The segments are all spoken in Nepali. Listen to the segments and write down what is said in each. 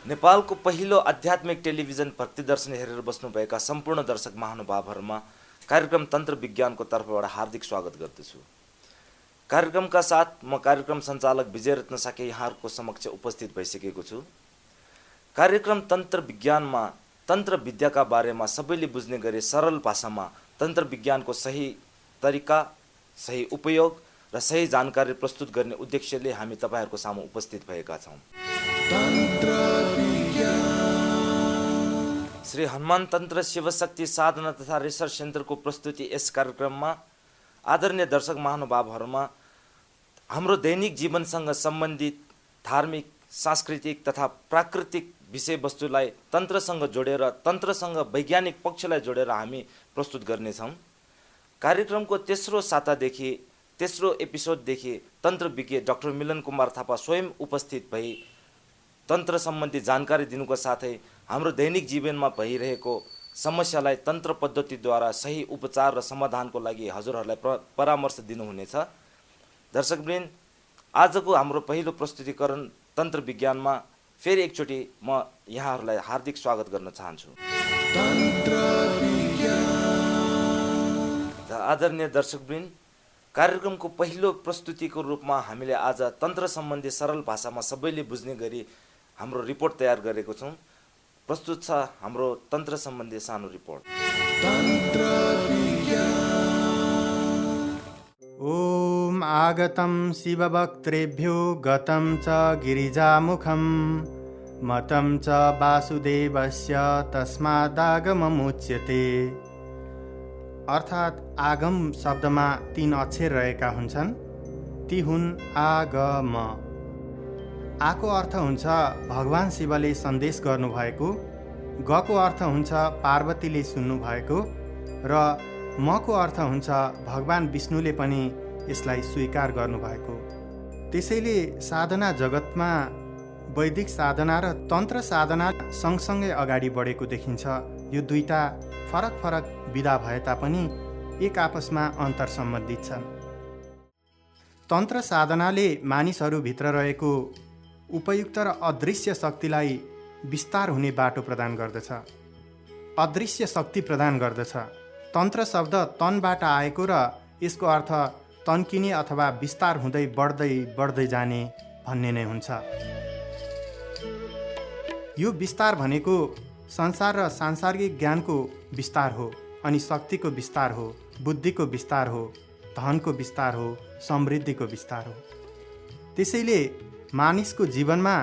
नेपालको पहिलो आध्यात्मिक टेलिभिजन भक्तिदर्शन हेरेर बस्नुभएका सम्पूर्ण दर्शक महानुभावहरूमा कार्यक्रम तन्त्र विज्ञानको तर्फबाट हार्दिक स्वागत गर्दछु। कार्यक्रमका साथ म कार्यक्रम सञ्चालक विजय रत्न साके यहाँहरूको समक्ष उपस्थित भइसकेको छु। कार्यक्रम तन्त्र विज्ञानमा तन्त्र विद्याका बारेमा सबैले बुझ्ने गरी सरल भाषामा तन्त्र विज्ञानको सही तरिका, सही उपयोग र सही जानकारी प्रस्तुत गर्ने उद्देश्यले हामी तपाईहरुको सामु उपस्थित भएका छौं। श्री हनुमान तन्त्र शिवशक्ति साधना तथा रिसर्च सेन्टरको प्रस्तुति यस कार्यक्रममा आदरणीय दर्शक महानुभावहरूमा हाम्रो दैनिक जीवनसँग सम्बन्धित धार्मिक, सांस्कृतिक तथा प्राकृतिक विषयवस्तुलाई तन्त्रसँग जोडेर तन्त्रसँग वैज्ञानिक पक्षलाई जोडेर हामी प्रस्तुत गर्नेछौँ। कार्यक्रमको तेस्रो सातादेखि तेस्रो एपिसोडदेखि तन्त्र विज्ञ डाक्टर मिलन कुमार थापा स्वयं उपस्थित भई तन्त्र सम्बन्धी जानकारी दिनुको साथै हाम्रो दैनिक जीवनमा भइरहेको समस्यालाई तन्त्र पद्धतिद्वारा सही उपचार र समाधानको लागि हजुरहरूलाई परामर्श दिनुहुनेछ। दर्शकवृन्द, आजको हाम्रो पहिलो प्रस्तुतिकरण तन्त्र विज्ञानमा फेरि एकचोटि म यहाँहरूलाई हार्दिक स्वागत गर्न चाहन्छु। आदरणीय दर्शकवृन्द, कार्यक्रमको पहिलो प्रस्तुतिको रूपमा हामीले आज तन्त्र सम्बन्धी सरल भाषामा सबैले बुझ्ने गरी हाम्रो रिपोर्ट तयार गरेको छौँ। प्रस्तुत छ हाम्रो तन्त्र सम्बन्धी सानो रिपोर्ट। ओम आगतं शिवभक्त्रेभ्यो गतं च गिरिजामुखं मतं च वासुदेवस्य तस्मादागममुच्यते। अर्थात् आगम शब्दमा 3 अक्षर रहेका हुन्छन्। ती हुन् आगम। आको अर्थ हुन्छ भगवान शिवले सन्देश गर्नुभएको, गको अर्थ हुन्छ पार्वतीले सुन्नुभएको र मको अर्थ हुन्छ भगवान विष्णुले पनि यसलाई स्वीकार गर्नुभएको। त्यसैले साधना जगतमा वैदिक साधना र तन्त्र साधना सँगसँगै अगाडि बढेको देखिन्छ। यो दुईटा फरक फरक विधा भए तापनि एक आपसमा अन्तर सम्बन्धित छन्। तन्त्र साधनाले मानिसहरूभित्र रहेको उपयुक्त र अदृश्य शक्तिलाई विस्तार हुने बाटो प्रदान गर्दछ, अदृश्य शक्ति प्रदान गर्दछ। तन्त्र शब्द तनबाट आएको र यसको अर्थ तन्किने अथवा विस्तार हुँदै बढ्दै जाने भन्ने नै हुन्छ। यो विस्तार भनेको संसार र सांसारिक ज्ञानको विस्तार हो, अनि शक्तिको विस्तार हो, बुद्धिको विस्तार हो, धनको विस्तार हो, समृद्धिको विस्तार हो। त्यसैले मानिसको जीवनमा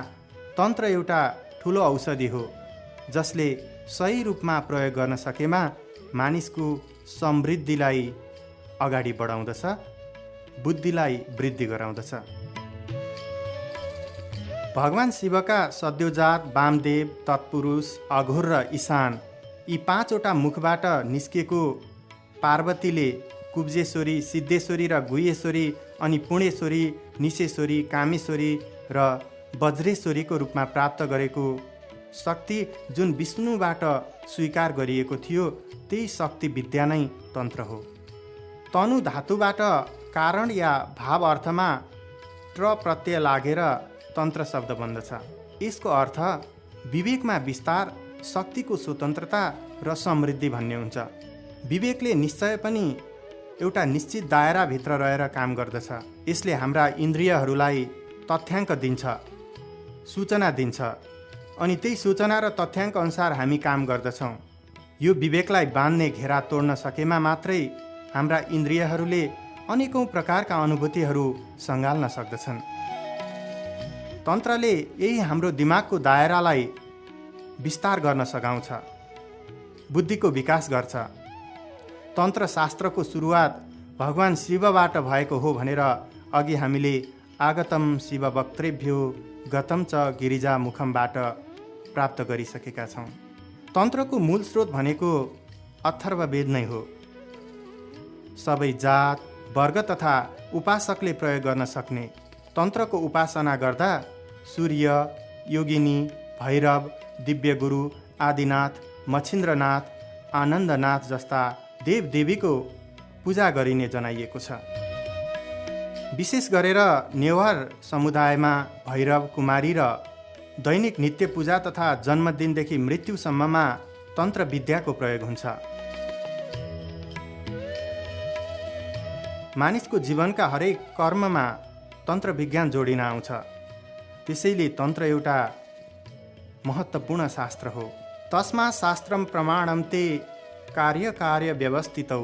तन्त्र एउटा ठुलो औषधि हो, जसले सही रूपमा प्रयोग गर्न सकेमा मानिसको समृद्धिलाई अगाडि बढाउँदछ, बुद्धिलाई वृद्धि गराउँदछ। भगवान शिवका सद्योजात, वामदेव, तत्पुरुष, अघोर र ईशान यी 5वटा मुखबाट निस्किएको पार्वतीले कुब्जेश्वरी, सिद्धेश्वरी र गुह्येश्वरी अनि पुण्येश्वरी, निशेश्वरी, कामेश्वरी र वज्रेश्वरीको रूपमा प्राप्त गरेको शक्ति जुन विष्णुबाट स्वीकार गरिएको थियो, त्यही शक्ति विद्या नै तन्त्र हो। तनु धातुबाट कारण या भाव अर्थमा त्र प्रत्यय लागेर तन्त्र शब्द बन्दछ। यसको अर्थ विवेकमा विस्तार, शक्तिको स्वतन्त्रता र समृद्धि भन्ने हुन्छ। विवेकले निश्चय पनि एउटा निश्चित दायराभित्र रहेर काम गर्दछ। यसले हाम्रा इन्द्रियहरूलाई तथ्याङ्क दिन्छ, सूचना दिन्छ, अनि त्यही सूचना र तथ्याङ्क अनुसार हामी काम गर्दछौँ। यो विवेकलाई बाँध्ने घेरा तोड्न सकेमा मात्रै हाम्रा इन्द्रियहरूले अनेकौँ प्रकारका अनुभूतिहरू सँगाल्न सक्दछन्। तन्त्रले यही हाम्रो दिमागको दायरालाई विस्तार गर्न सघाउँछ, बुद्धिको विकास गर्छ। तन्त्र शास्त्रको सुरुवात भगवान शिवबाट भएको हो भनेर अघि हामीले आगतम शिवभक्त्रेभ्यो गतम च गिरिजा मुखमबाट प्राप्त गरिसकेका छौँ। तन्त्रको मूल स्रोत भनेको अथर्ववेद नै हो। सबै जात, वर्ग तथा उपासकले प्रयोग गर्न सक्ने तन्त्रको उपासना गर्दा सूर्य, योगिनी, भैरव, दिव्यगुरु, आदिनाथ, मच्छिन्द्रनाथ, आनन्दनाथ जस्ता देवदेवीको पूजा गरिने जनाइएको छ। विशेष गरेर नेवार समुदायमा भैरव, कुमारी र दैनिक नित्य पूजा तथा जन्मदिनदेखि मृत्युसम्ममा तन्त्र विद्याको प्रयोग हुन्छ। मानिसको जीवनका हरेक कर्ममा तन्त्र विज्ञान जोडिन आउँछ। त्यसैले तन्त्र एउटा महत्त्वपूर्ण शास्त्र हो। तस्मा शास्त्रम प्रमाणम ते कार्य व्यवस्थितौ,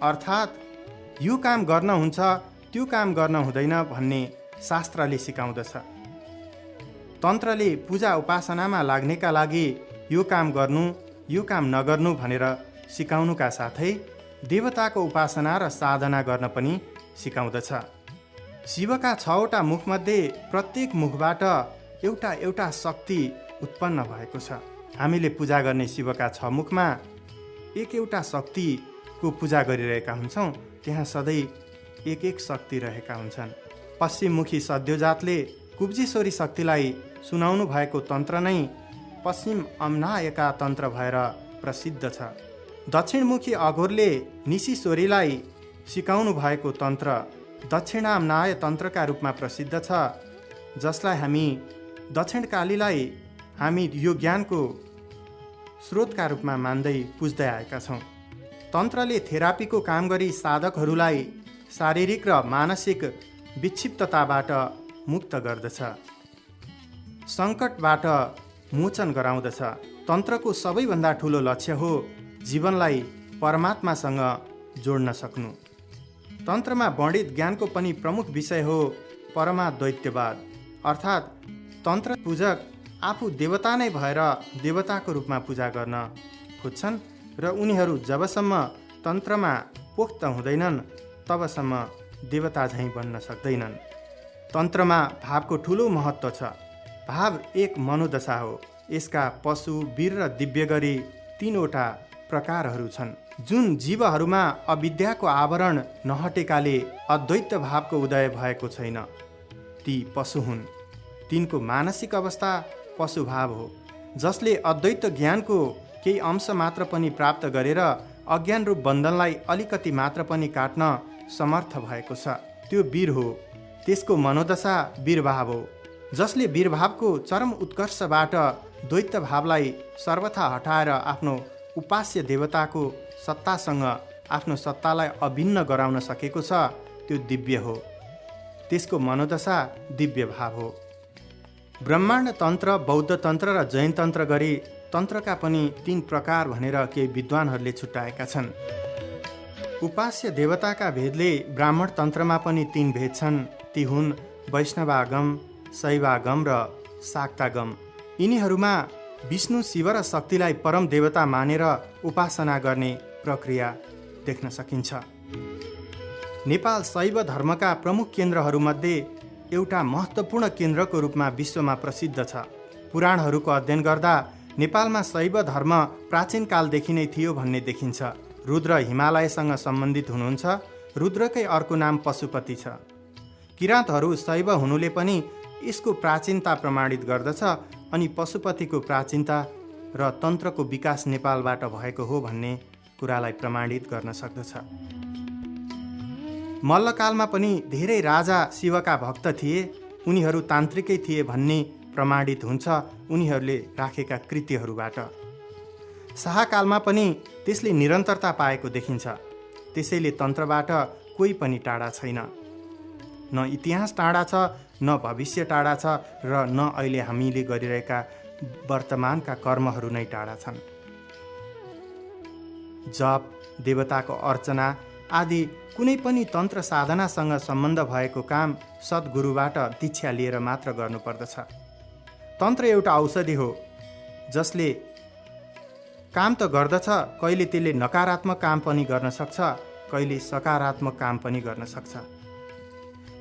अर्थात् यो काम गर्न हुन्छ त्यो काम गर्न हुँदैन भन्ने शास्त्रले सिकाउँदछ। तन्त्रले पूजा उपासनामा लाग्नेका लागि यो काम गर्नु यो काम नगर्नु भनेर सिकाउनुका साथै देवताको उपासना र साधना गर्न पनि सिकाउँदछ। शिवका 6वटा मुखमध्ये प्रत्येक मुखबाट एउटा एउटा शक्ति उत्पन्न भएको छ। हामीले पूजा गर्ने शिवका 6 मुखमा एउटा शक्तिको पूजा गरिरहेका हुन्छौँ। त्यहाँ सधैँ एक शक्ति रहेका हुन्छन्। पश्चिममुखी सद्योजातले कुब्जेश्वरी शक्तिलाई सुनाउनु भएको तन्त्र नै पश्चिम अम्नायका तन्त्र भएर प्रसिद्ध छ। दक्षिणमुखी अघोरले निशीश्वरीलाई सिकाउनु भएको तन्त्र दक्षिणाम्नाय तन्त्रका रूपमा प्रसिद्ध छ, जसलाई हामी दक्षिणकालीलाई हामी यो ज्ञानको स्रोतका रूपमा मान्दै पुज्दै आएका छौँ। तन्त्रले थेरापीको काम गरी साधकहरूलाई शारीरिक र मानसिक विक्षिप्तताबाट मुक्त गर्दछ, सङ्कटबाट मोचन गराउँदछ। तन्त्रको सबैभन्दा ठुलो लक्ष्य हो जीवनलाई परमात्मासँग जोड्न सक्नु। तन्त्रमा वर्णित ज्ञानको पनि प्रमुख विषय हो परमाद्वैतवाद, अर्थात् तन्त्र पूजक आफू देवता नै भएर देवताको रूपमा पूजा गर्न खोज्छन् र उनीहरू जबसम्म तन्त्रमा पोख्त हुँदैनन् तबसम्म देवता झैँ बन्न सक्दैनन्। तन्त्रमा भावको ठुलो महत्त्व छ। भाव एक मनोदशा हो। यसका पशु, वीर र दिव्य गरी 3वटा प्रकारहरू छन्। जुन जीवहरूमा अविद्याको आवरण नहटेकाले अद्वैत भावको उदय भएको छैन, ती पशु हुन्। तिनको मानसिक अवस्था पशुभाव हो। जसले अद्वैत ज्ञानको केही अंश मात्र पनि प्राप्त गरेर अज्ञान रूप बन्धनलाई अलिकति मात्र पनि काट्न समर्थ भएको छ, त्यो वीर हो। त्यसको मनोदशा वीरभाव हो। जसले वीरभावको चरम उत्कर्षबाट द्वैत भावलाई सर्वथा हटाएर आफ्नो उपास्य देवताको सत्तासँग आफ्नो सत्तालाई अभिन्न गराउन सकेको छ, त्यो दिव्य हो। त्यसको मनोदशा दिव्य भाव हो। ब्रह्माण्ड तन्त्र, बौद्ध तन्त्र र जैन तन्त्र गरी तन्त्रका पनि 3 प्रकार भनेर केही विद्वानहरूले छुट्याएका छन्। उपास्य देवताका भेदले ब्राह्मण तन्त्रमा पनि 3 भेद छन्। ती हुन् वैष्णवागम, शैवागम र शाक्तागम। यिनीहरूमा विष्णु, शिव र शक्तिलाई परम देवता मानेर उपासना गर्ने प्रक्रिया देख्न सकिन्छ। नेपाल शैव धर्मका प्रमुख केन्द्रहरूमध्ये एउटा महत्त्वपूर्ण केन्द्रको रूपमा विश्वमा प्रसिद्ध छ। पुराणहरूको अध्ययन गर्दा नेपालमा शैव धर्म प्राचीन कालदेखि नै थियो भन्ने देखिन्छ। रुद्र हिमालयसँग सम्बन्धित हुनुहुन्छ। रुद्रकै अर्को नाम पशुपति छ। किराँतहरू शैव हुनुले पनि यसको प्राचीनता प्रमाणित गर्दछ अनि पशुपतिको प्राचीनता र तन्त्रको विकास नेपालबाट भएको हो भन्ने कुरालाई प्रमाणित गर्न सक्दछ। मल्लकालमा पनि धेरै राजा शिवका भक्त थिए। उनीहरू तान्त्रिकै थिए भन्ने प्रमाणित हुन्छ उनीहरूले राखेका कृतिहरूबाट। शाहकालमा पनि त्यसले निरन्तरता पाएको देखिन्छ। त्यसैले तन्त्रबाट कोही पनि टाढा छैन। न इतिहास टाढा छ, न भविष्य टाढा छ र न अहिले हामीले गरिरहेका वर्तमानका कर्महरू नै टाढा छन्। जप, देवताको अर्चना आदि कुनै पनि तन्त्र साधनासँग सम्बन्ध भएको काम सद्गुरुबाट दीक्षा लिएर मात्र गर्नुपर्दछ। तन्त्र एउटा औषधि हो जसले काम त गर्दछ, कहिले त्यसले नकारात्मक काम पनि गर्न सक्छ, कहिले सकारात्मक काम पनि गर्न सक्छ।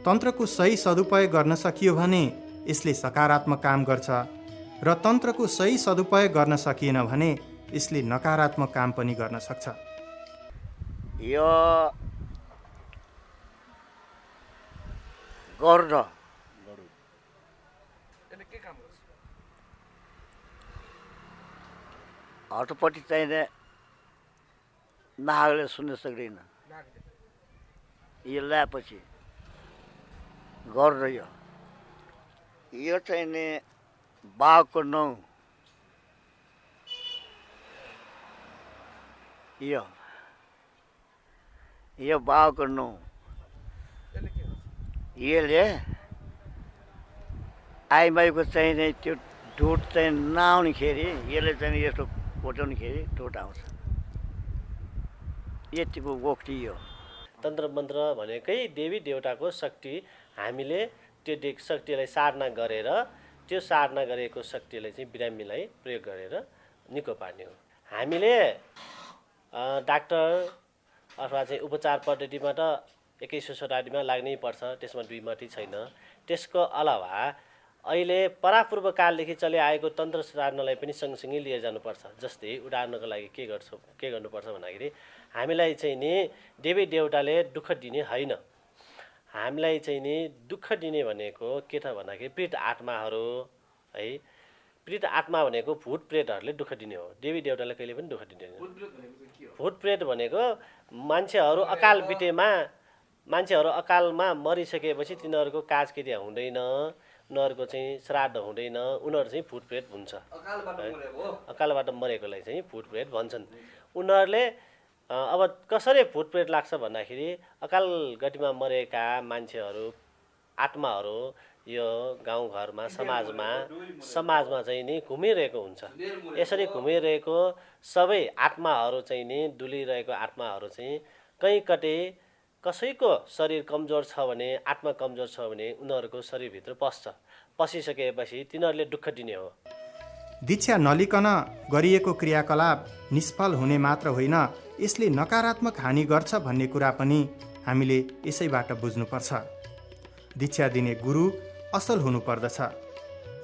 तन्त्रको सही सदुपयोग गर्न सकियो भने यसले सकारात्मक काम गर्छ र तन्त्रको सही सदुपयोग गर्न सकिएन भने यसले नकारात्मक काम पनि गर्न सक्छ। यो गर्न हटपट्टि चाहिने नागले सुन्न सक्दैन। यो ल्याएपछि गर्न यो चाहिने बाघको 9 यो बाघको 9 यसले आइमाईको चाहिँ त्यो ढुट चाहिँ नआउनेखेरि यसले चाहिँ यस्तो कोटाउनेखेरि ढुट आउँछ। यतिको गोक्टी हो। तन्त्र मन्त्र भनेकै देवी देवताको शक्ति हामीले त्यो शक्तिलाई साधना गरेर त्यो साधना गरेको शक्तिलाई चाहिँ बिरामीलाई प्रयोग गरेर निको पार्ने हो। हामीले डाक्टर अथवा चाहिँ उपचार पद्धतिमा त एकै सोसाइटीमा लाग्नै पर्छ, त्यसमा दुई मती छैन। त्यसको अलावा अहिले परापूर्व कालदेखि चलिआएको तन्त्र साधनालाई पनि सँगसँगै लिएर जानुपर्छ। जस्तै उदाहरणको लागि के गर्नुपर्छ भन्दाखेरि हामीलाई चाहिँ नि देवी देवताले दुःख दिने होइन। हामीलाई चाहिँ नि दुःख दिने भनेको के त भन्दाखेरि प्रेत आत्माहरू है। प्रेत आत्मा भनेको भूत प्रेतहरूले दुःख दिने हो। देवी देवताले कहिले पनि दुःख दिँदैन। भूत प्रेत भनेको मान्छेहरू अकालमा मरिसकेपछि तिनीहरूको काजक्रिया हुँदैन, उनीहरूको चाहिँ श्राद्ध हुँदैन, उनीहरू चाहिँ भूत प्रेत हुन्छ। अकालबाट मरेकोलाई चाहिँ भूत प्रेत भन्छन्। उनीहरूले अब कसरी भूत प्रेत लाग्छ भन्दाखेरि अकाल गतिमा मरेका मान्छेहरू आत्माहरू यो गाउँघरमा समाजमा चाहिँ नि घुमिरहेको हुन्छ। यसरी घुमिरहेको सबै आत्माहरू चाहिँ नि डुलिरहेको आत्माहरू चाहिँ कहीँ कतै कसैको शरीर कमजोर छ भने, आत्मा कमजोर छ भने उनीहरूको शरीरभित्र पसिसकेपछि तिनीहरूले दुःख दिने हो। दीक्षा नलिकन गरिएको क्रियाकलाप निष्फल हुने मात्र होइन, यसले नकारात्मक हानि गर्छ भन्ने कुरा पनि हामीले यसैबाट बुझ्नुपर्छ। दीक्षा दिने गुरु असल हुनुपर्दछ,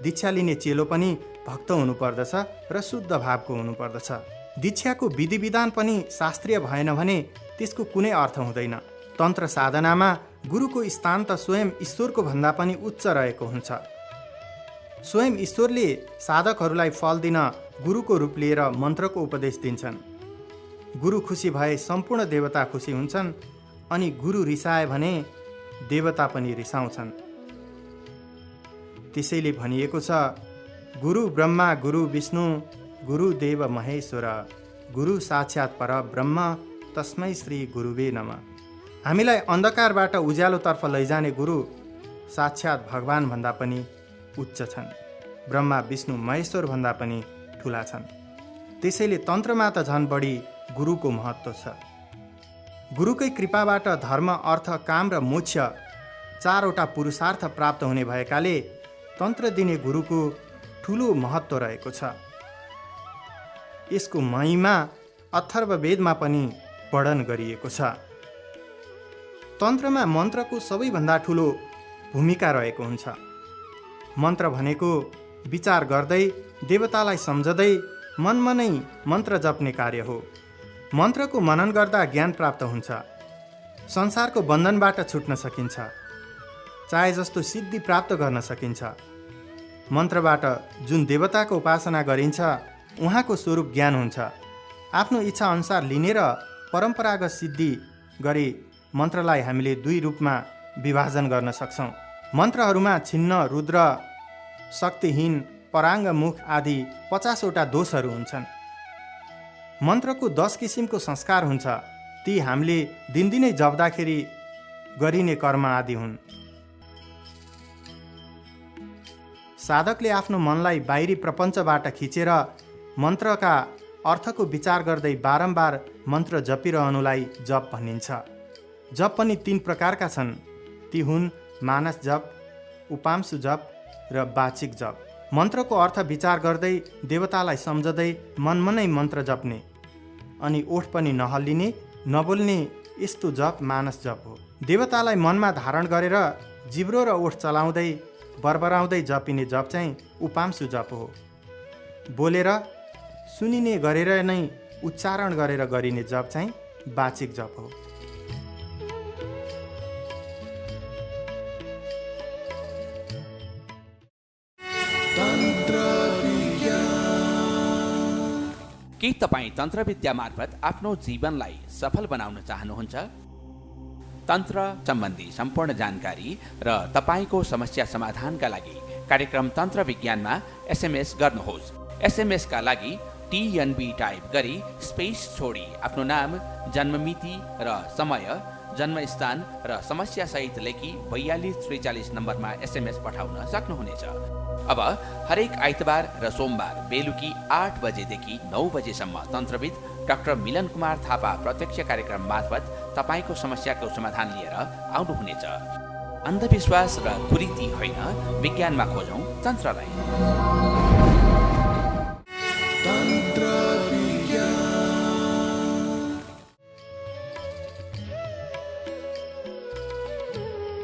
दीक्षा लिने चेलो पनि भक्त हुनुपर्दछ र शुद्ध भावको हुनुपर्दछ। दीक्षाको विधि विधान पनि शास्त्रीय भएन भने त्यसको कुनै अर्थ हुँदैन। तन्त्र साधनामा गुरुको स्थान त स्वयं ईश्वरको भन्दा पनि उच्च रहेको हुन्छ। स्वयं ईश्वरले साधकहरूलाई फल दिन गुरुको रूप लिएर मन्त्रको उपदेश दिन्छन्। गुरु खुसी भए सम्पूर्ण देवता खुसी हुन्छन्, अनि गुरु रिसाए भने देवता पनि रिसाउँछन्। त्यसैले भनिएको छ, गुरु ब्रह्मा गुरु विष्णु गुरु देव महेश्वर गुरु साक्षात् पर ब्रह्म तस्मै श्री गुरुवे नमः। हामीलाई अन्धकारबाट उज्यालोतर्फ लैजाने गुरु साक्षात् भगवान भन्दा पनि उच्च छन्, ब्रह्मा विष्णु महेश्वर भन्दा पनि ठुला छन्। त्यसैले तन्त्रमा त झन् बढी गुरुको महत्त्व छ। गुरुकै कृपाबाट धर्म अर्थ काम र मोक्ष चारवटा पुरुषार्थ प्राप्त हुने भएकाले तन्त्र दिने गुरुको ठुलो महत्त्व रहेको छ। यसको महिमा अथर्ववेदमा पनि वर्णन गरिएको छ। तन्त्रमा मन्त्रको सबैभन्दा ठुलो भूमिका रहेको हुन्छ। मन्त्र भनेको विचार गर्दै देवतालाई सम्झँदै मनमा नै मन्त्र जप्ने कार्य हो। मन्त्रको मनन गर्दा ज्ञान प्राप्त हुन्छ, संसारको बन्धनबाट छुट्न सकिन्छ, चाहे जस्तो सिद्धि प्राप्त गर्न सकिन्छ। मन्त्रबाट जुन देवताको उपासना गरिन्छ उहाँको स्वरूप ज्ञान हुन्छ। आफ्नो इच्छा अनुसार लिने र परम्परागत सिद्धि गरी मन्त्रलाई हामीले दुई रूपमा विभाजन गर्न सक्छौँ। मन्त्रहरूमा छिन्न, रुद्र, शक्तिहीन, पराङ्ग, मुख आदि 50वटा दोषहरू हुन्छन्। मन्त्रको 10 किसिमको संस्कार हुन्छ। ती हामीले दिनदिनै जप्दाखेरि गरिने कर्म आदि हुन्। साधकले आफ्नो मनलाई बाहिरी प्रपञ्चबाट खिचेर मन्त्रका अर्थको विचार गर्दै बारम्बार मन्त्र जपिरहनुलाई जप भनिन्छ। जप पनि 3 प्रकारका छन्। ती हुन् मानस जप, उपांशु जप र वाचिक जप। मन्त्रको अर्थ विचार गर्दै देवतालाई सम्झँदै मनमनै मन्त्र जप्ने अनि ओठ पनि नहल्लिने नबोल्ने, यस्तो जप मानस जप हो। देवतालाई मनमा धारण गरेर जिब्रो र ओठ चलाउँदै बरबराउँदै जपिने जप चाहिँ उपांशु जप हो। बोलेर सुनिने गरेर नै उच्चारण गरेर गरिने जप चाहिँ वाचिक जप हो। के तपाईँ तन्त्र विद्या मार्फत आफ्नो जीवनलाई सफल बनाउन चाहनुहुन्छ? तन्त्र सम्बन्धी सम्पूर्ण जानकारी र तपाईँको समस्या समाधानका लागि कार्यक्रम तन्त्र विज्ञानमा एसएमएस गर्नुहोस्। एसएमएसका लागि TNB टाइप गरी स्पेस छोडी आफ्नो नाम, जन्ममिति र समय, जन्मस्थान र समस्यासहित लेखी 4243 नम्बरमा एसएमएस पठाउन सक्नुहुनेछ। अब हरेक आइतबार र सोमबार बेलुकी 8 बजेदेखि 9 बजेसम्म तन्त्रविद डाक्टर मिलन कुमार थापा प्रत्यक्ष कार्यक्रम मार्फत तपाईँको समस्याको समाधान लिएर आउनुहुनेछ। अन्धविश्वास र कुरीति होइन, विज्ञानमा खोजौँ तन्त्रलाई।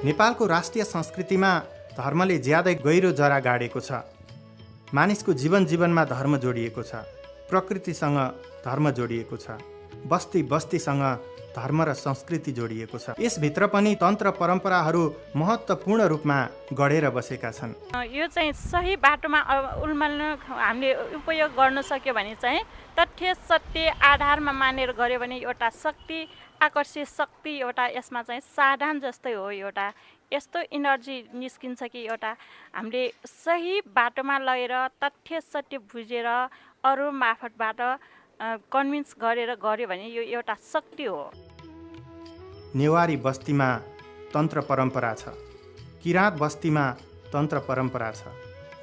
नेपालको राष्ट्रिय संस्कृतिमा धर्मले ज्यादै गहिरो जरा गाडेको छ। मानिसको जीवनमा धर्म जोडिएको छ। प्रकृतिसँग धर्म जोडिएको छ। बस्ती बस्तीसँग धर्म र संस्कृति जोडिएको छ। यसभित्र पनि तन्त्र परम्पराहरू महत्त्वपूर्ण रूपमा गढेर बसेका छन्। यो चाहिँ सही बाटोमा उल्मल्न हामीले उपयोग गर्न सक्यो भने चाहिँ तथ्य सत्य आधारमा मानेर गऱ्यो भने एउटा शक्ति, आकर्षित शक्ति, एउटा यसमा चाहिँ साधन जस्तै हो। एउटा यस्तो इनर्जी निस्किन्छ कि एउटा हामीले सही बाटोमा लगेर तथ्य सत्य बुझेर अरू मार्फतबाट कन्भिन्स गरेर गऱ्यो भने यो एउटा शक्ति हो। नेवारी बस्तीमा तन्त्र परम्परा छ। किराँत बस्तीमा तन्त्र परम्परा छ।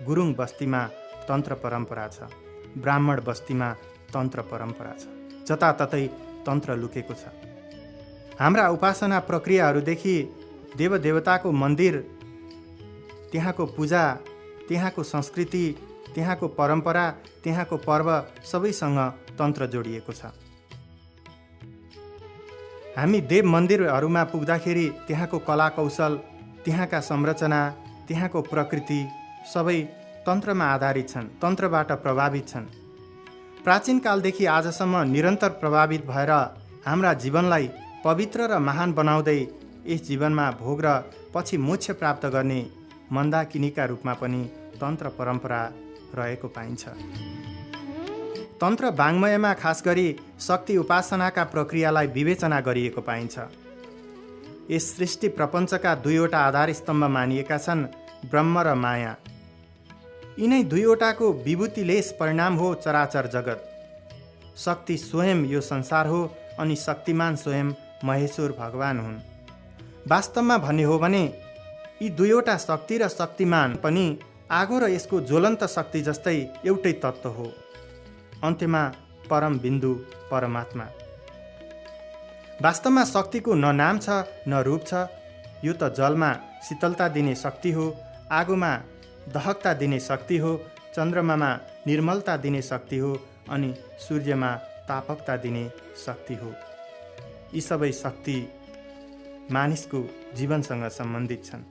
गुरुङ बस्तीमा तन्त्र परम्परा छ। ब्राह्मण बस्तीमा तन्त्र परम्परा छ। जताततै तन्त्र लुकेको छ। हाम्रा उपासना प्रक्रियाहरूदेखि देवदेवताको मन्दिर, त्यहाँको पूजा, त्यहाँको संस्कृति, त्यहाँको परम्परा, त्यहाँको पर्व सबैसँग तन्त्र जोडिएको छ। हामी देव मन्दिरहरूमा पुग्दाखेरि त्यहाँको कला कौशल, त्यहाँका संरचना, त्यहाँको प्रकृति सबै तन्त्रमा आधारित छन्, तन्त्रबाट प्रभावित छन्। प्राचीन कालदेखि आजसम्म निरन्तर प्रभावित भएर हाम्रा जीवनलाई पवित्र र महान बनाउँदै यस जीवनमा भोग र पछि मोक्ष प्राप्त गर्ने मन्दाकिनीका रूपमा पनि तन्त्र परम्परा रहेको पाइन्छ। तन्त्र वाङ्मयमा खास गरी शक्ति उपासनाका प्रक्रियालाई विवेचना गरिएको पाइन्छ। यस सृष्टि प्रपञ्चका दुईवटा आधार स्तम्भ मानिएका छन्, ब्रह्म र माया। यिनै दुईवटाको विभूतिलेस परिणाम हो चराचर जगत। शक्ति स्वयं यो संसार हो अनि शक्तिमान स्वयं महेश्वर भगवान हुन्। वास्तवमा भन्ने हो भने यी दुईवटा शक्ति र शक्तिमान पनि आगो र यसको ज्वलन्त शक्ति जस्तै एउटै तत्त्व हो। अन्त्यमा परम बिन्दु परमात्मा। वास्तवमा शक्तिको न नाम छ न रूप छ। यो त जलमा शीतलता दिने शक्ति हो, आगोमा दहकता दिने शक्ति हो, चन्द्रमामा निर्मलता दिने शक्ति हो अनि सूर्यमा तापकता दिने शक्ति हो। यी सबै शक्ति मानिसको जीवनसँग सम्बन्धित छन्।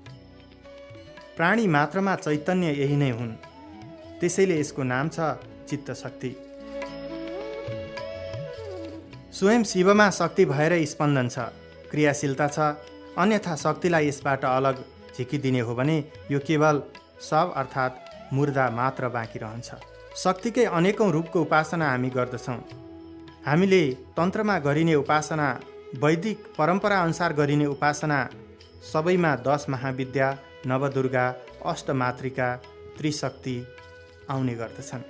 प्राणी मात्रमा चैतन्य यही नै हुन्। त्यसैले यसको नाम छ चित्त शक्ति। स्वयं शिवमा शक्ति भएर स्पन्दन छ, क्रियाशीलता छ। अन्यथा शक्तिलाई यसबाट अलग झिकिदिने हो भने यो केवल शव अर्थात् मुर्दा मात्र बाँकी रहन्छ। शक्तिकै अनेकौँ रूपको उपासना हामी गर्दछौँ। हामीले तन्त्रमा गरिने उपासना, वैदिक परम्परा अनुसार गरिने उपासना सबैमा 10 महाविद्या, नवदुर्गा, अष्टमातृका, त्रिशक्ति आउने गर्दछन्।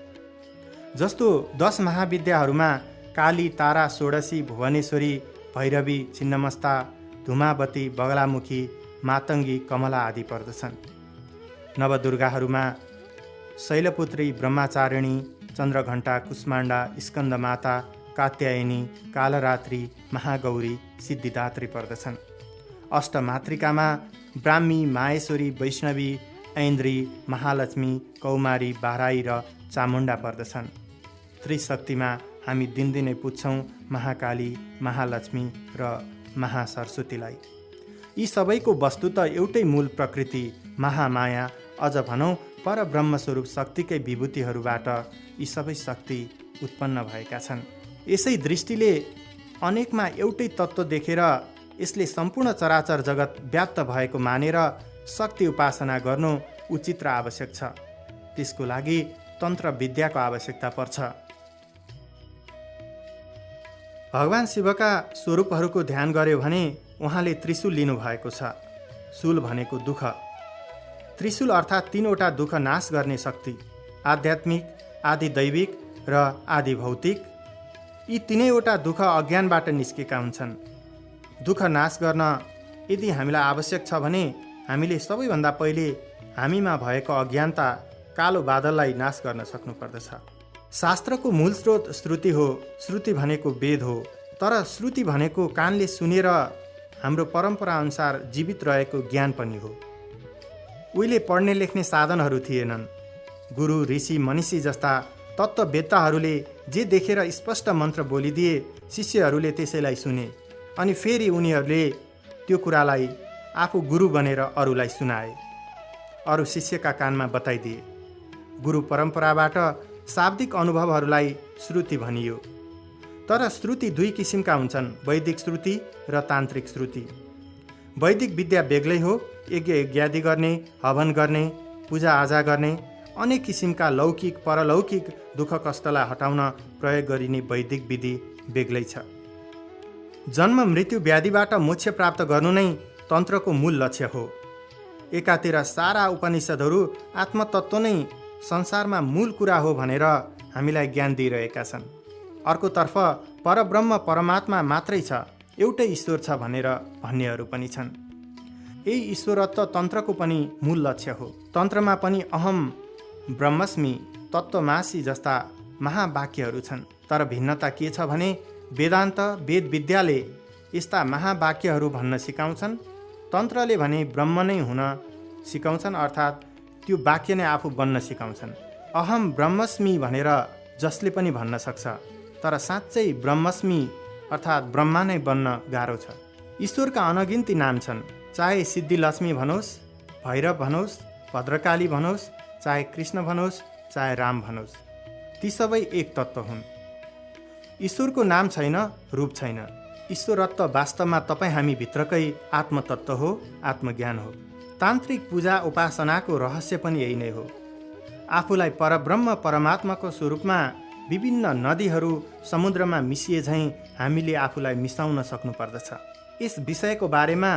जस्तो 10 महाविद्याहरूमा काली, तारा, षोडशी, भुवनेश्वरी, भैरवी, छिन्नमस्ता, धुमावती, बगलामुखी, मातङ्गी, कमला आदि पर्दछन्। नवदुर्गाहरूमा शैलपुत्री, ब्रह्मचारिणी, चन्द्रघण्टा, कुष्माण्डा, स्कन्दमाता, कात्यायनी, कालरात्रि, महागौरी, सिद्धिदात्री पर्दछन्। अष्टमातृकामा ब्राह्मी, माहेश्वरी, वैष्णवी, ऐन्द्री, महालक्ष्मी, कौमारी, बाराई र चामुण्डा पर्दछन्। त्रिशक्तिमा हामी दिनदिनै पुज्छौँ महाकाली, महालक्ष्मी र महासरस्वतीलाई। यी सबैको वस्तु त एउटै मूल प्रकृति महामाया, अझ भनौँ परब्रह्मस्वरूप शक्तिकै विभूतिहरूबाट यी सबै शक्ति उत्पन्न भएका छन्। यसै दृष्टिले अनेकमा एउटै तत्त्व देखेर यसले सम्पूर्ण चराचर जगत व्याप्त भएको मानेर शक्ति उपासना गर्नु उचित र आवश्यक छ। त्यसको लागि तन्त्र विद्याको आवश्यकता पर्छ। भगवान शिवका स्वरूपहरूको ध्यान गर्यो भने उहाँले त्रिशूल लिनुभएको छ। शूल भनेको दुःख, त्रिशूल अर्थात् 3वटा दुःख नाश गर्ने शक्ति। आध्यात्मिक, आदि दैविक र आदि भौतिक। यी तिनैवटा दुःख अज्ञानबाट निस्केका हुन्छन्। दुःख नाश गर्न यदि हामीलाई आवश्यक छ भने हामीले सबैभन्दा पहिले हामीमा भएको अज्ञानता कालो बादललाई नाश गर्न सक्नुपर्दछ। शास्त्रको मूल स्रोत श्रुति हो। श्रुति भनेको वेद हो। तर श्रुति भनेको कानले सुनेर हाम्रो परम्परा अनुसार जीवित रहेको ज्ञान पनि हो। उहिले पढ्ने लेख्ने साधनहरू थिएनन्। गुरु, ऋषि, मनीषी जस्ता तत्त्ववेत्ताहरूले जे देखेर स्पष्ट मन्त्र बोलिदिए, शिष्यहरूले त्यसैलाई सुने अनि फेरि उनीहरूले त्यो कुरालाई आफू गुरु बनेर अरूलाई सुनाए, अरू शिष्यका कानमा बताइदिए। गुरु परम्पराबाट शाब्दिक अनुभवहरूलाई श्रुति भनियो। तर श्रुति दुई किसिमका हुन्छन्, वैदिक श्रुति र तान्त्रिक श्रुति। वैदिक विद्या बेग्लै हो। यज्ञ यज्ञादि गर्ने, हवन गर्ने, पूजाआजा गर्ने, अनेक किसिमका लौकिक परलौकिक दुःख कष्टलाई हटाउन प्रयोग गरिने वैदिक विधि बेग्लै छ। जन्म मृत्यु व्याधिबाट मोक्ष प्राप्त गर्नु नै तन्त्रको मूल लक्ष्य हो। एकातिर सारा उपनिषदहरू आत्मतत्त्व नै संसारमा मूल कुरा हो भनेर हामीलाई ज्ञान दिइरहेका छन्। अर्कोतर्फ परब्रह्म परमात्मा मात्रै छ, एउटै ईश्वर छ भनेर भन्नेहरू पनि छन्। यही ईश्वरत्व तन्त्रको पनि मूल लक्ष्य हो। तन्त्रमा पनि अहम ब्रह्मस्मि, तत्त्वमासी जस्ता महावाक्यहरू छन्। तर भिन्नता के छ भने वेदान्त, वेद विद्याले यस्ता महावाक्यहरू भन्न सिकाउँछन्। तन्त्रले भने ब्रह्म नै हुन सिकाउँछन्, अर्थात् त्यो वाक्य नै आफू बन्न सिकाउँछन्। अहम ब्रह्मस्मि भनेर जसले पनि भन्न सक्छ, तर साँच्चै ब्रह्मस्मि अर्थात् ब्रह्मा नै बन्न गाह्रो छ। ईश्वरका अनगिन्ती नाम छन्। चाहे सिद्धिलक्ष्मी भनोस्, भैरव भनोस्, भद्रकाली भनोस्, चाहे कृष्ण भनोस्, चाहे राम भनोस्, ती सबै एक तत्त्व हुन्। ईश्वरको नाम छैन, रूप छैन। ईश्वरत्व वास्तवमा तपाईँ हामी भित्रकै आत्मतत्त्व हो, आत्मज्ञान हो। तान्त्रिक पूजा उपासनाको रहस्य पनि यही नै हो। आफूलाई परब्रह्म परमात्माको स्वरूपमा विभिन्न नदीहरू समुद्रमा मिसिए झैँ हामीले आफूलाई मिसाउन सक्नुपर्दछ। यस विषयको बारेमा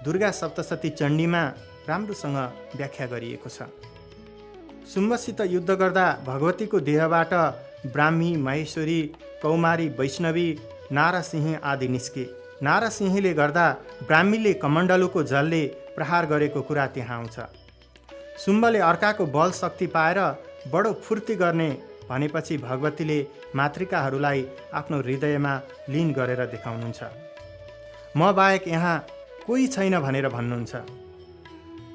दुर्गा सप्तशती चण्डीमा राम्रोसँग व्याख्या गरिएको छ। शुम्भसित युद्ध गर्दा भगवतीको देहबाट ब्राह्मी, महेश्वरी, कौमारी, वैष्णवी, नारसिंह आदि निस्के। नारसिंहले गर्दा ब्राह्मीले कमण्डलुको जलले प्रहार गरेको कुरा त्यहाँ आउँछ। शुम्भले अर्काको बल शक्ति पाएर बडो फुर्ती गर्ने भनेपछि भगवतीले मातृकाहरूलाई आफ्नो हृदयमा लीन गरेर देखाउनुहुन्छ। म बाहेक यहाँ कोही छैन भनेर भन्नुहुन्छ।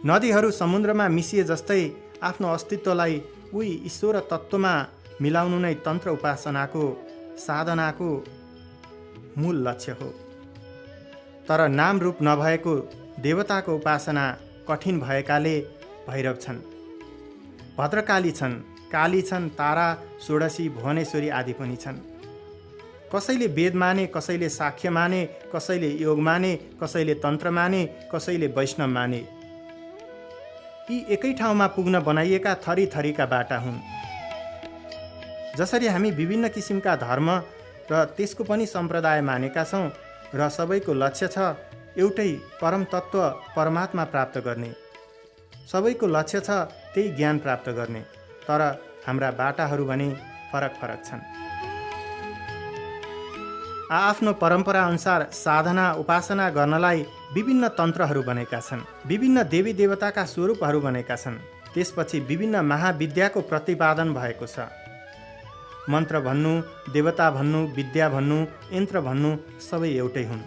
नदीहरू समुद्रमा मिसिए जस्तै आफ्नो अस्तित्वलाई उही ईश्वर तत्त्वमा मिलाउनु नै तन्त्र उपासनाको साधनाको मूल लक्ष्य हो। तर नाम रूप नभएको देवताको उपासना कठिन भएकाले भैरव छन्, भद्रकाली छन्, काली छन्, तारा, षोडशी, भुवनेश्वरी आदि पनि छन्। कसैले वेद माने, कसैले साख्य माने, कसैले योग माने, कसैले तन्त्र माने, कसैले वैष्णव माने। यी एकै ठाउँमा पुग्न बनाइएका थरी थरीका बाटा हुन्। जसरी हामी विभिन्न किसिमका धर्म र त्यसको पनि सम्प्रदाय मानेका छौँ र सबैको लक्ष्य छ एउटै परम तत्त्व परमात्मा प्राप्त गर्ने। सबैको लक्ष्य छ त्यही ज्ञान प्राप्त गर्ने। तर हाम्रा बाटाहरू भने फरक फरक छन्। आफ्नो परम्परा अनुसार साधना उपासना गर्नलाई विभिन्न तन्त्रहरू बनेका छन्, विभिन्न देवी देवताका स्वरूपहरू बनेका छन्। त्यसपछि विभिन्न महाविद्याको प्रतिपादन भएको छ। मन्त्र भन्नु, देवता भन्नु, विद्या भन्नु, यन्त्र भन्नु सबै एउटै हुन्।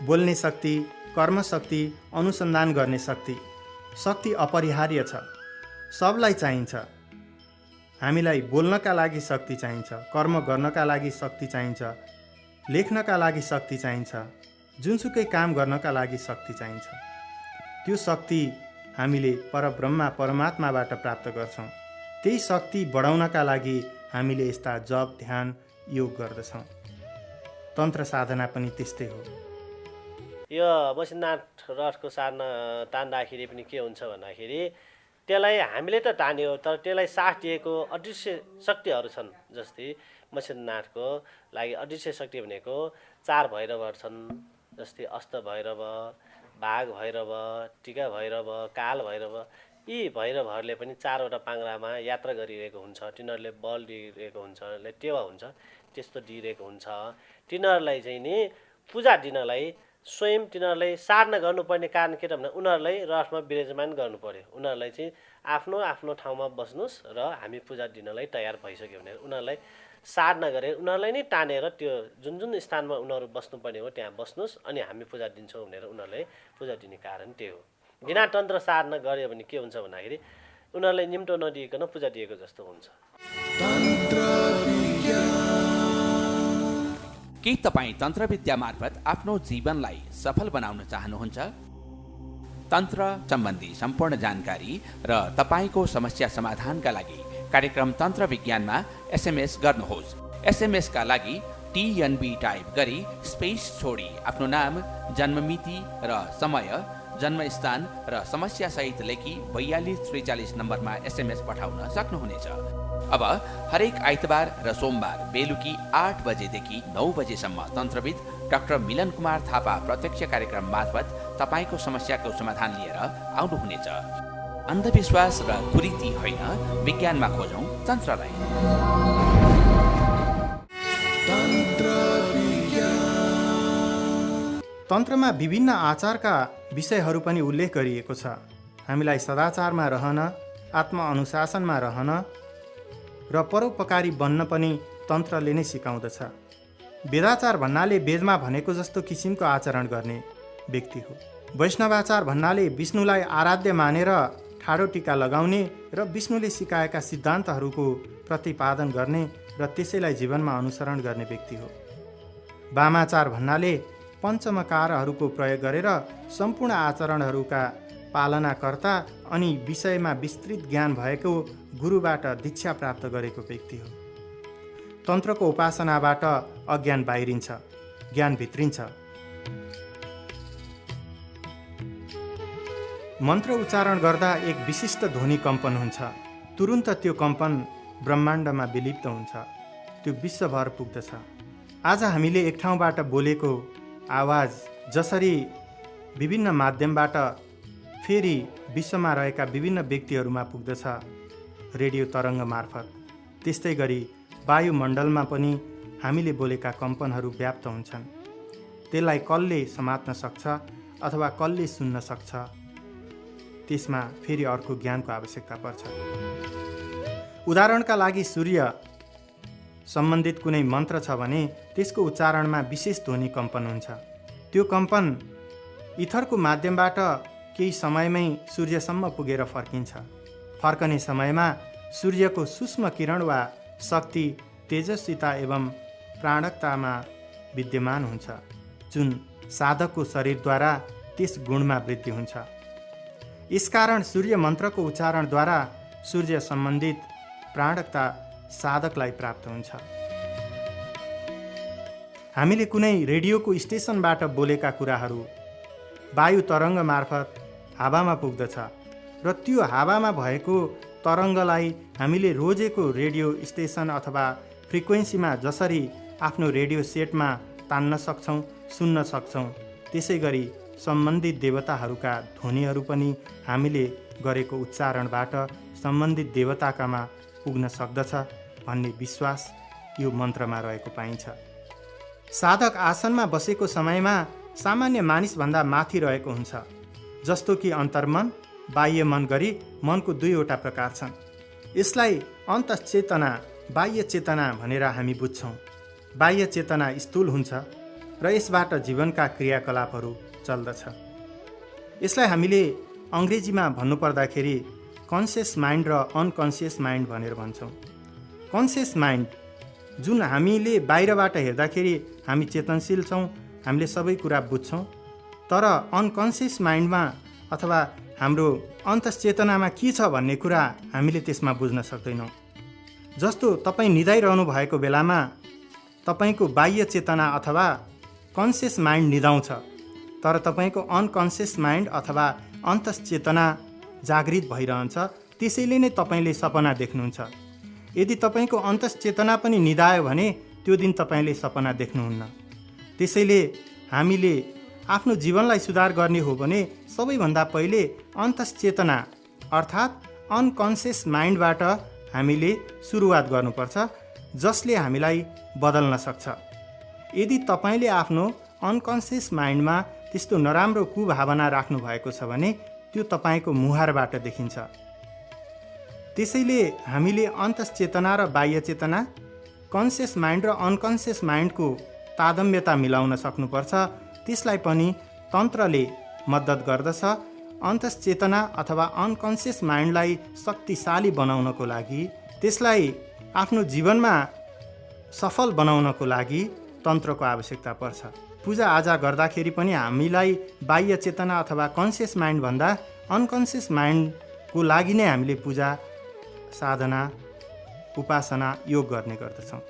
बोल्ने शक्ति, कर्म शक्ति, अनुसन्धान गर्ने शक्ति, शक्ति अपरिहार्य छ, सबलाई चाहिन्छ। हामीलाई बोल्नका लागि शक्ति चाहिन्छ, कर्म गर्नका लागि शक्ति चाहिन्छ, लेख्नका लागि शक्ति चाहिन्छ, जुनसुकै काम गर्नका लागि शक्ति चाहिन्छ। त्यो शक्ति हामीले परब्रह्मा परमात्माबाट प्राप्त गर्छौँ। त्यही शक्ति बढाउनका लागि हामीले यस्ता जप, ध्यान, योग गर्दछौँ। तन्त्र साधना पनि त्यस्तै हो। यो मसिनाथ रथको तान्दाखेरि पनि के हुन्छ भन्दाखेरि त्यसलाई हामीले त तान्यो, तर त्यसलाई साथ दिएको अदृश्य शक्तिहरू छन्। जस्तै मसिनाथको लागि अदृश्य शक्ति भनेको 4 भैरवहरू छन्। जस्तै अष्ट भैरव, बाघ भैरव, टिका भैरव, काल भैरव, यी भैरवहरूले पनि 4वटा पाङ्ग्रामा यात्रा गरिरहेको हुन्छ, तिनीहरूले बल दिइरहेको हुन्छ, टेवा हुन्छ, त्यस्तो दिइरहेको हुन्छ। तिनीहरूलाई चाहिँ नि पूजा दिनलाई स्वयं तिनीहरूलाई साधना गर्नुपर्ने कारण के त भन्दा उनीहरूलाई रथमा विराजमान गर्नु पर्यो। उनीहरूलाई चाहिँ आफ्नो आफ्नो ठाउँमा बस्नुहोस् र हामी पूजा दिनलाई तयार भइसक्यो भनेर उनीहरूलाई साधना गरेर उनीहरूलाई नै तानेर त्यो जुन जुन स्थानमा उनीहरू बस्नुपर्ने हो त्यहाँ बस्नुहोस् अनि हामी पूजा दिन्छौँ भनेर उनीहरूलाई पूजा दिने कारण त्यो हो। बिना तन्त्र साधना गऱ्यो भने के हुन्छ भन्दाखेरि उनीहरूलाई निम्तो नदिइकन पूजा दिएको जस्तो हुन्छ। के तपाईँ तन्त्रविद्या मार्फत आफ्नो जीवनलाई सफल बनाउन चाहनुहुन्छ? तन्त्र सम्बन्धी सम्पूर्ण जानकारी र तपाईँको समस्या समाधानका लागि कार्यक्रम तन्त्र विज्ञानमा SMS गर्नुहोस्। SMS का लागि TNB टाइप गरी स्पेस छोडी आफ्नो नाम, जन्ममिति र समय, जन्मस्थान र समस्यासहित लेखी 4243 नम्बरमा SMS पठाउन सक्नुहुनेछ। अब हरेक आइतबार र सोमबार बेलुकी 8 बजेदेखि 9 बजेसम्म तन्त्रविद डाक्टर मिलन कुमार थापा प्रत्यक्ष कार्यक्रम मार्फत तपाईँको समस्याको समाधान लिएर आउनुहुनेछ। अन्धविश्वास र कुरीति होइन, विज्ञानमा खोजौँ तन्त्रलाई। तन्त्रमा विभिन्न आचारका विषयहरू पनि उल्लेख गरिएको छ। हामीलाई सदाचारमा रहन, आत्मअनुशासनमा रहन र परोपकारी बन्न पनि तन्त्रले नै सिकाउँदछ। वेदाचार भन्नाले वेदमा भनेको जस्तो किसिमको आचरण गर्ने व्यक्ति हो। वैष्णवाचार भन्नाले विष्णुलाई आराध्य मानेर ठाडो टीका लगाउने र विष्णुले सिकाएका सिद्धान्तहरूको प्रतिपादन गर्ने र त्यसैलाई जीवनमा अनुसरण गर्ने व्यक्ति हो। वामाचार भन्नाले पञ्चमकारहरूको प्रयोग गरेर सम्पूर्ण आचरणहरूका पालनाकर्ता अनि विषयमा विस्तृत ज्ञान भएको गुरुबाट दीक्षा प्राप्त गरेको व्यक्ति हो। तन्त्रको उपासनाबाट अज्ञान बाहिरिन्छ, ज्ञान भित्रिन्छ। मन्त्र उच्चारण गर्दा एक विशिष्ट ध्वनि कम्पन हुन्छ। तुरुन्त त्यो कम्पन ब्रह्माण्डमा विलिप्त हुन्छ, त्यो विश्वभर पुग्दछ। आज हामीले एक ठाउँबाट बोलेको आवाज जसरी विभिन्न माध्यमबाट फेरि विश्वमा रहेका विभिन्न व्यक्तिहरूमा पुग्दछ रेडियो तरङ्ग मार्फत, त्यस्तै गरी वायुमण्डलमा पनि हामीले बोलेका कम्पनहरू व्याप्त हुन्छन्। त्यसलाई कसले समात्न सक्छ अथवा कसले सुन्न सक्छ, त्यसमा फेरि अर्को ज्ञानको आवश्यकता पर्छ। उदाहरणका लागि सूर्य सम्बन्धित कुनै मन्त्र छ भने त्यसको उच्चारणमा विशेष ध्वनि कम्पन हुन्छ। त्यो कम्पन इथरको माध्यमबाट केही समयमै सूर्यसम्म पुगेर फर्किन्छ। फर्कने समयमा सूर्यको सूक्ष्म किरण वा शक्ति तेजस्विता एवं प्राणकतामा विद्यमान हुन्छ, जुन साधकको शरीरद्वारा त्यस गुणमा वृद्धि हुन्छ। यसकारण सूर्य मन्त्रको उच्चारणद्वारा सूर्य सम्बन्धित प्राणकता साधकलाई प्राप्त हुन्छ। हामीले कुनै रेडियोको स्टेसनबाट बोलेका कुराहरू वायु तरङ्ग मार्फत हावामा पुग्दछ र त्यो हावामा भएको तरङ्गलाई हामीले रोजेको रेडियो स्टेसन अथवा फ्रिक्वेन्सीमा जसरी आफ्नो रेडियो सेटमा तान्न सक्छौँ, सुन्न सक्छौँ, त्यसै गरी सम्बन्धित देवताहरूका ध्वनिहरू पनि हामीले गरेको उच्चारणबाट सम्बन्धित देवताकामा पुग्न सक्दछ भन्ने विश्वास यो मन्त्रमा रहेको पाइन्छ। साधक आसनमा बसेको समयमा सामान्य मानिसभन्दा माथि रहेको हुन्छ, जस्तो कि अन्तर्मन, बाह्य मन गरी मनको दुईवटा प्रकार छन्। यसलाई अन्तश्चेतना, बाह्य चेतना भनेर हामी बुझ्छौँ। बाह्य चेतना स्थूल हुन्छ र यसबाट जीवनका क्रियाकलापहरू चल्दछ। यसलाई हामीले अङ्ग्रेजीमा भन्नुपर्दाखेरि कन्सियस माइन्ड र अनकन्सियस माइन्ड भनेर भन्छौँ। कन्सियस माइन्ड जुन हामीले बाहिरबाट हेर्दाखेरि हामी चेतनशील छौँ, हामीले सबै कुरा बुझ्छौँ, तर अनकन्सियस माइन्डमा अथवा हाम्रो अन्तश्चेतनामा के छ भन्ने कुरा हामीले त्यसमा बुझ्न सक्दैनौँ। जस्तो तपाईँ निदाइरहनु भएको बेलामा तपाईँको बाह्य चेतना अथवा कन्सियस माइन्ड निदाउँछ, तर तपाईँको अनकन्सियस माइन्ड अथवा अन्तश्चेतना जागृत भइरहन्छ। त्यसैले नै तपाईँले सपना देख्नुहुन्छ। यदि तपाईँको अन्तश्चेतना पनि निदायो भने त्यो दिन तपाईँले सपना देख्नुहुन्न। त्यसैले हामीले आफ्नो जीवनलाई सुधार गर्ने हो भने सबैभन्दा पहिले अन्तश्चेतना अर्थात् अनकन्सियस माइन्डबाट हामीले सुरुवात गर्नुपर्छ, जसले हामीलाई बदल्न सक्छ। यदि तपाईँले आफ्नो अनकन्सियस माइन्डमा त्यस्तो नराम्रो कुभावना राख्नु भएको छ भने त्यो तपाईँको मुहारबाट देखिन्छ। त्यसैले हामीले अन्तश्चेतना र बाह्य चेतना, कन्सियस माइन्ड र अनकन्सियस माइन्डको तादम्यता मिलाउन सक्नुपर्छ। त्यसलाई पनि तन्त्रले मद्दत गर्दछ। अन्तश्चेतना अथवा अनकन्सियस माइन्डलाई शक्तिशाली बनाउनको लागि, त्यसलाई आफ्नो जीवनमा सफल बनाउनको लागि तन्त्रको आवश्यकता पर्छ। पूजाआजा गर्दाखेरि पनि हामीलाई बाह्य चेतना अथवा कन्सियस माइन्डभन्दा अनकन्सियस माइन्डको लागि नै हामीले पूजा, साधना, उपासना, योग गर्ने गर्दछौँ।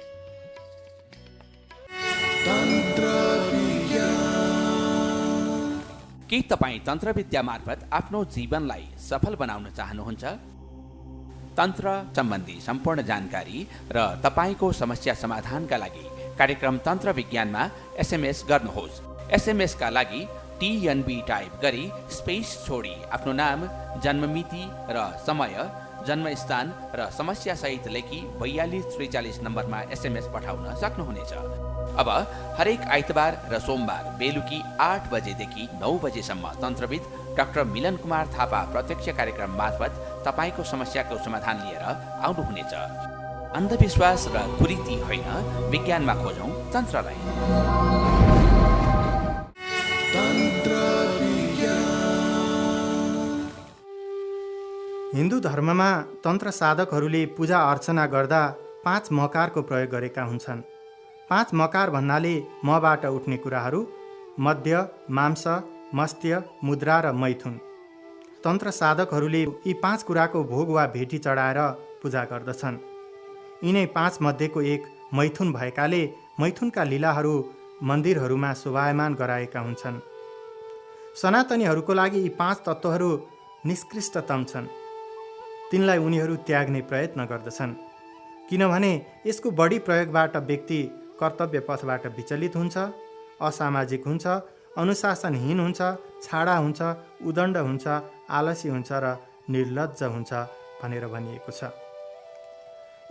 के तपाईँ तन्त्रविद्या मार्फत आफ्नो जीवनलाई सफल बनाउन चाहनुहुन्छ? तन्त्र सम्बन्धी सम्पूर्ण जानकारी र तपाईँको समस्या समाधानका लागि कार्यक्रम तन्त्र विज्ञानमा SMS गर्नुहोस्। SMS का लागि TNB टाइप गरी स्पेस छोडी आफ्नो नाम, जन्ममिति र समय, जन्मस्थान र समस्यासहित लेखी 4243 नम्बरमा SMS पठाउन सक्नुहुनेछ। अब हरेक आइतबार र सोमबार बेलुकी 8 बजेदेखि 9 बजेसम्म तन्त्रविद डाक्टर मिलन कुमार थापा प्रत्यक्ष कार्यक्रम मार्फत तपाईँको समस्याको समाधान लिएर आउनुहुनेछ। अन्धविश्वास र कुरीति होइन, विज्ञानमा खोजौँ तन्त्रलाई। हिन्दू धर्ममा तन्त्र साधकहरूले पूजा अर्चना गर्दा 5 मकारको प्रयोग गरेका हुन्छन्। 5 मकार भन्नाले मबाट उठ्ने कुराहरू मध्य, मांस, मस्त्य, मुद्रा र मैथुन। तन्त्र साधकहरूले यी 5 कुराको भोग वा भेटी चढाएर पूजा गर्दछन्। यिनै 5 मध्येको एक मैथुन भएकाले मैथुनका लीलाहरू मन्दिरहरूमा शोभायमान गराएका हुन्छन्। सनातनीहरूको लागि यी 5 तत्त्वहरू निष्कृष्टतम छन्। तिनलाई उनीहरू त्याग्ने प्रयत्न गर्दछन्, किनभने यसको बढी प्रयोगबाट व्यक्ति कर्तव्य पथबाट विचलित हुन्छ, असामाजिक हुन्छ, अनुशासनहीन हुन्छ, छाडा हुन्छ, उदण्ड हुन्छ, आलसी हुन्छ र निर्लज्ज हुन्छ भनेर भनिएको छ।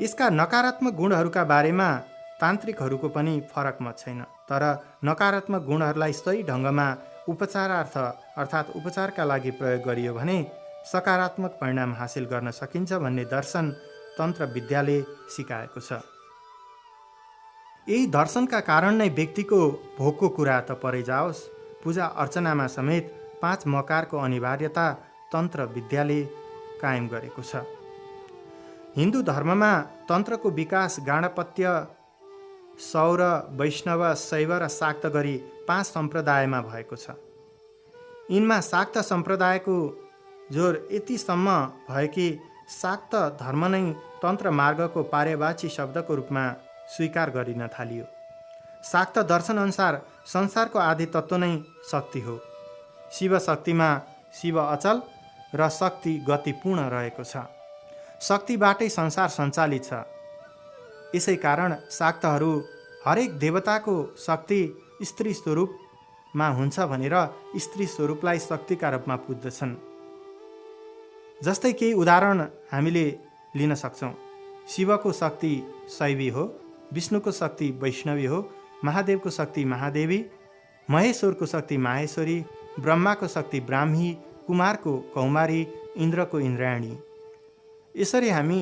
यसका नकारात्मक गुणहरूका बारेमा तान्त्रिकहरूको पनि फरक मत छैन, तर नकारात्मक गुणहरूलाई सही ढङ्गमा उपचारार्थ अर्थात् उपचारका लागि प्रयोग गरियो भने सकारात्मक परिणाम हासिल गर्न सकिन्छ भन्ने दर्शन तन्त्र विद्याले सिकाएको छ। यही दर्शनका कारण नै व्यक्तिको भोगको कुरा त परै जाओस्, पूजा अर्चनामा समेत 5 मकारको अनिवार्यता तन्त्र विद्याले कायम गरेको छ। हिन्दू धर्ममा तन्त्रको विकास गाणपत्य, सौर, वैष्णव, शैव र शाक्त गरी 5 सम्प्रदायमा भएको छ। यिनमा शाक्त सम्प्रदायको जोर यतिसम्म भयो कि शाक्त धर्म नै तन्त्र मार्गको पर्यायवाची शब्दको रूपमा स्वीकार गरिन थालियो। शाक्त दर्शनअनुसार संसारको आदि तत्त्व नै शक्ति हो। शिव शक्तिमा शिव अचल र शक्ति गतिपूर्ण रहेको छ। शक्तिबाटै संसार सञ्चालित छ। यसै कारण शाक्तहरू हरेक देवताको शक्ति स्त्री स्वरूपमा हुन्छ भनेर स्त्री स्वरूपलाई शक्तिका रूपमा पुज्दछन्। जस्तै केही उदाहरण हामीले लिन सक्छौँ। शिवको शक्ति शैवी हो, विष्णुको शक्ति वैष्णवी हो, महादेवको शक्ति महादेवी, महेश्वरको शक्ति माहेश्वरी, ब्रह्माको शक्ति ब्राह्मी, कुमारको कौमारी, इन्द्रको इन्द्रायणी। यसरी हामी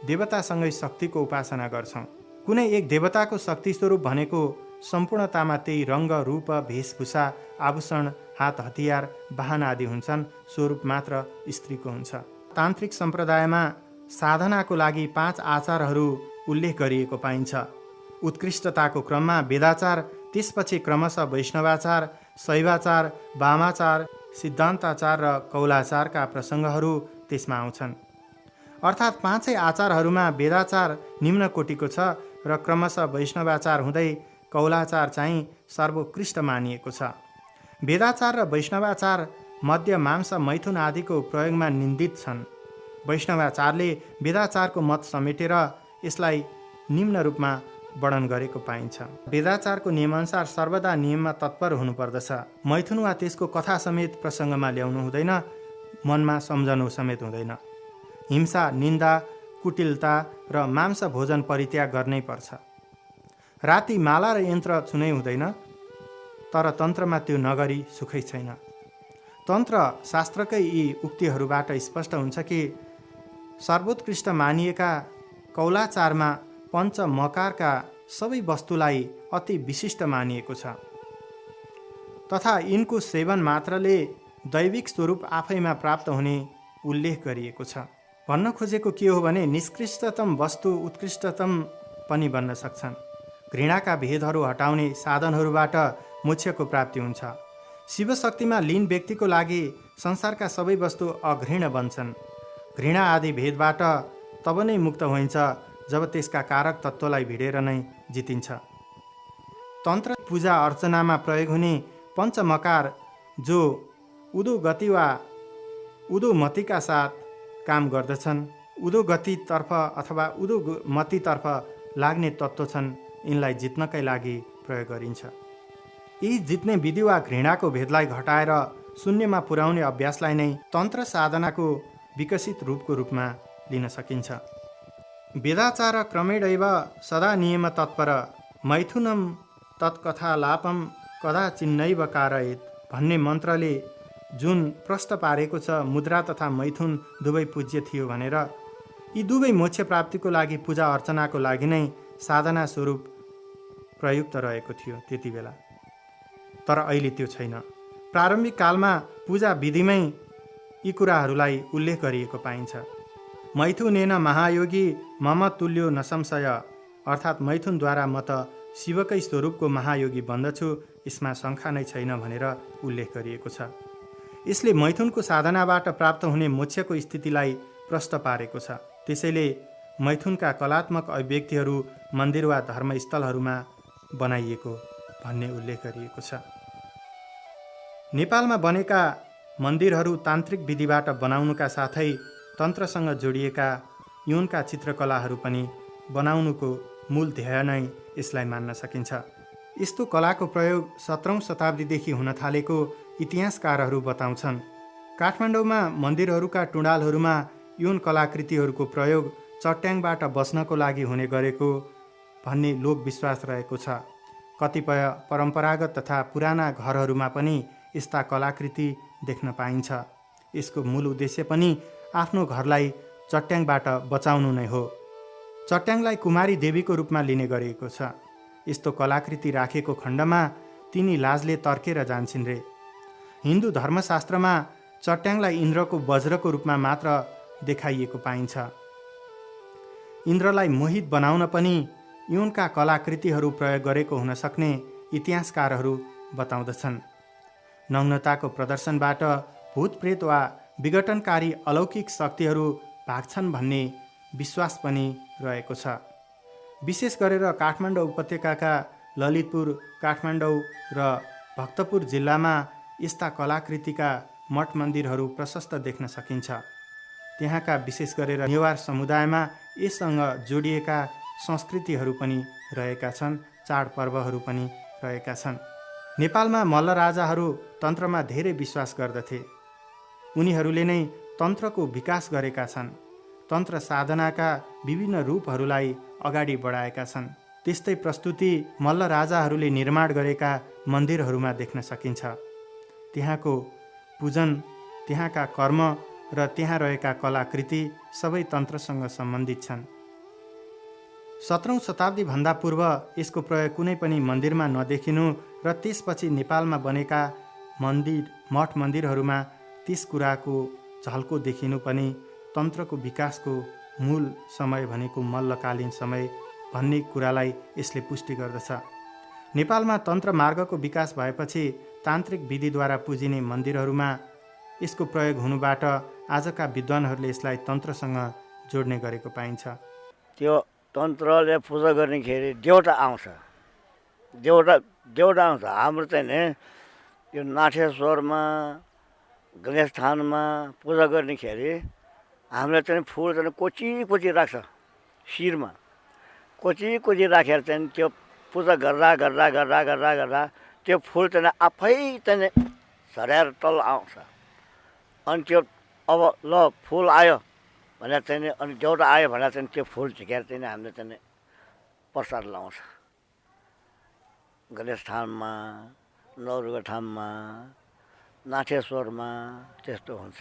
देवतासँगै शक्तिको उपासना गर्छौँ। कुनै एक देवताको शक्ति स्वरूप भनेको सम्पूर्णतामा त्यही रङ्ग, रूप, वेशभूषा, आभूषण, हात हतियार, वाहन आदि हुन्छन्। स्वरूप मात्र स्त्रीको हुन्छ। तान्त्रिक सम्प्रदायमा साधनाको लागि 5 आचारहरू उल्लेख गरिएको पाइन्छ। उत्कृष्टताको क्रममा वेदाचार, त्यसपछि क्रमशः वैष्णवाचार, शैवाचार, वामाचार, सिद्धान्ताचार र कौलाचारका प्रसङ्गहरू त्यसमा आउँछन्। अर्थात् 5 आचारहरूमा वेदाचार निम्न कोटिको छ र क्रमशः वैष्णवाचार हुँदै कौलाचार चाहिँ सर्वोत्कृष्ट मानिएको छ। वेदाचार र वैष्णवाचार मध्य, मांस, मैथुन आदिको प्रयोगमा निन्दित छन्। वैष्णवाचारले वेदाचारको मत समेटेर यसलाई निम्न रूपमा वर्णन गरेको पाइन्छ। वेदाचारको नियमअनुसार सर्वदा नियममा तत्पर हुनुपर्दछ। मैथुन वा त्यसको कथा समेत प्रसङ्गमा ल्याउनु हुँदैन। मनमा सम्झनु समेत हुँदैन। हिंसा, निन्दा, कुटिलता र मांस भोजन परित्याग गर्नै पर्छ। राति माला र यन्त्र छुनै हुँदैन, तर तन्त्रमा त्यो नगरी सुखै छैन। तन्त्र शास्त्रकै यी उक्तिहरूबाट स्पष्ट हुन्छ कि सर्वोत्कृष्ट मानिएका कौलाचारमा पञ्च मकारका सबै वस्तुलाई अति विशिष्ट मानिएको छ तथा यिनको सेवन मात्रले दैविक स्वरूप आफैमा प्राप्त हुने उल्लेख गरिएको छ। भन्न खोजेको के हो भने निष्कृष्टतम वस्तु उत्कृष्टतम पनि बन्न सक्छन्। घृणाका भेदहरू हटाउने साधनहरूबाट मोक्षको प्राप्ति हुन्छ। शिवशक्तिमा लीन व्यक्तिको लागि संसारका सबै वस्तु अघृण बन्छन्। घृणा आदि भेदबाट तब नै मुक्त हुन्छ जब त्यसका कारक तत्त्वलाई भिडेर नै जितिन्छ। तन्त्र पूजा अर्चनामा प्रयोग हुने पञ्चमकार जो उदो गति वा उदो मतिका साथ काम गर्दछन्, उदो गतितर्फ अथवा उदो मतितर्फ लाग्ने तत्त्व छन्, यिनलाई जित्नकै लागि प्रयोग गरिन्छ। यी जित्ने विधि वा घृणाको भेदलाई घटाएर शून्यमा पुर्याउने अभ्यासलाई नै तन्त्र साधनाको विकसित रूपमा लिन सकिन्छ। वेदाचार क्रमेणैव सदा नियम तत्पर मैथुनम तत्कथालापम कदाचिन्नैव कारयेत् भन्ने मन्त्रले जुन प्रष्ट पारेको छ मुद्रा तथा मैथुन दुवै पूज्य थियो भनेर, यी दुवै मोक्ष प्राप्तिको लागि पूजा अर्चनाको लागि नै साधना स्वरूप प्रयुक्त रहेको थियो त्यति बेला। तर अहिले त्यो छैन। प्रारम्भिक कालमा पूजा विधिमै यी कुराहरूलाई उल्लेख गरिएको पाइन्छ। मैथुनेन महायोगी मम तुल्यो न संशय, अर्थात् मैथुनद्वारा म त शिवकै स्वरूपको महायोगी बन्दछु, यसमा शङ्का नै छैन भनेर उल्लेख गरिएको छ। यसले मैथुनको साधनाबाट प्राप्त हुने मोक्षको स्थितिलाई प्रष्ट पारेको छ। त्यसैले मैथुनका कलात्मक अभिव्यक्तिहरू मन्दिर वा धर्मस्थलहरूमा बनाइएको भन्ने उल्लेख गरिएको छ। नेपालमा बनेका मन्दिरहरू तान्त्रिक विधिबाट बनाउनुका साथै तन्त्रसँग जोडिएका यौनका चित्रकलाहरू पनि बनाउनुको मूल ध्येय नै यसलाई मान्न सकिन्छ। यस्तो कलाको प्रयोग 17औं शताब्दीदेखि हुन थालेको इतिहासकारहरू बताउँछन्। काठमाडौँमा मन्दिरहरूका टुँडालहरूमा यौन कलाकृतिहरूको प्रयोग चट्याङबाट बच्नको लागि हुने गरेको भन्ने लोकविश्वास रहेको छ। कतिपय परम्परागत तथा पुराना घरहरूमा पनि यस्ता कलाकृति देख्न पाइन्छ। यसको मूल उद्देश्य पनि आफ्नो घरलाई चट्याङबाट बचाउनु नै हो। चट्याङलाई कुमारी देवीको रूपमा लिने गरिएको छ। यस्तो कलाकृति राखेको खण्डमा तिनी लाजले तर्केर जान्छन् रे। हिन्दू धर्मशास्त्रमा चट्याङलाई इन्द्रको वज्रको रूपमा मात्र देखाइएको पाइन्छ। इन्द्रलाई मोहित बनाउन पनि यौनका कलाकृतिहरू प्रयोग गरेको हुन सक्ने इतिहासकारहरू बताउँदछन्। नग्नताको प्रदर्शनबाट भूतप्रेत वा विघटनकारी अलौकिक शक्तिहरू भाग्छन् भन्ने विश्वास पनि रहेको छ। विशेष गरेर काठमाडौँ उपत्यकाका ललितपुर, काठमाडौँ र भक्तपुर जिल्लामा यस्ता कलाकृतिका मठ मन्दिरहरू प्रशस्त देख्न सकिन्छ। त्यहाँका विशेष गरेर नेवार समुदायमा यससँग जोडिएका संस्कृतिहरू पनि रहेका छन्, चाडपर्वहरू पनि रहेका छन्। नेपालमा मल्ल राजाहरू तन्त्रमा धेरै विश्वास गर्दथे। उनीहरूले नै तन्त्रको विकास गरेका छन्। तन्त्र साधनाका विभिन्न रूपहरूलाई अगाडि बढाएका छन्। त्यस्तै प्रस्तुति मल्ल राजाहरूले निर्माण गरेका मन्दिरहरूमा देख्न सकिन्छ। त्यहाँको पूजन, त्यहाँका कर्म र त्यहाँ रहेका कलाकृति सबै तन्त्रसँग सम्बन्धित छन्। 17औं शताब्दीभन्दा पूर्व यसको प्रयोग कुनै पनि मन्दिरमा नदेखिनु र त्यसपछि नेपालमा बनेका मठ मन्दिरहरूमा त्यस कुराको झल्को देखिनु पनि तन्त्रको विकासको मूल समय भनेको मल्लकालीन समय भन्ने कुरालाई यसले पुष्टि गर्दछ। नेपालमा तन्त्र मार्गको विकास भएपछि तान्त्रिक विधिद्वारा पुजिने मन्दिरहरूमा यसको प्रयोग हुनुबाट आजका विद्वानहरूले यसलाई तन्त्रसँग जोड्ने गरेको पाइन्छ। त्यो तन्त्रले पूजा गर्नेखेरि देउटा आउँछ। देउटा आउँछ। हाम्रो चाहिँ नि यो नाथेश्वरमा, गणेश थानमा पूजा गर्नेखेरि हामीले चाहिँ फुल चाहिँ कोची राख्छ शिरमा। कोची राखेर चाहिँ त्यो पूजा गर्दा त्यो फुल चाहिँ आफै चाहिँ झर्याएर तल आउँछ। अनि त्यो अब ल फुल आयो भनेर चाहिँ नि अनि जौरा आयो भनेर चाहिँ त्यो फुल झिकेर चाहिँ नि हामीले चाहिँ नि प्रसाद लाउँछ गणेश थानमा नौरगठाममा नाथेश्वरमा त्यस्तो हुन्छ।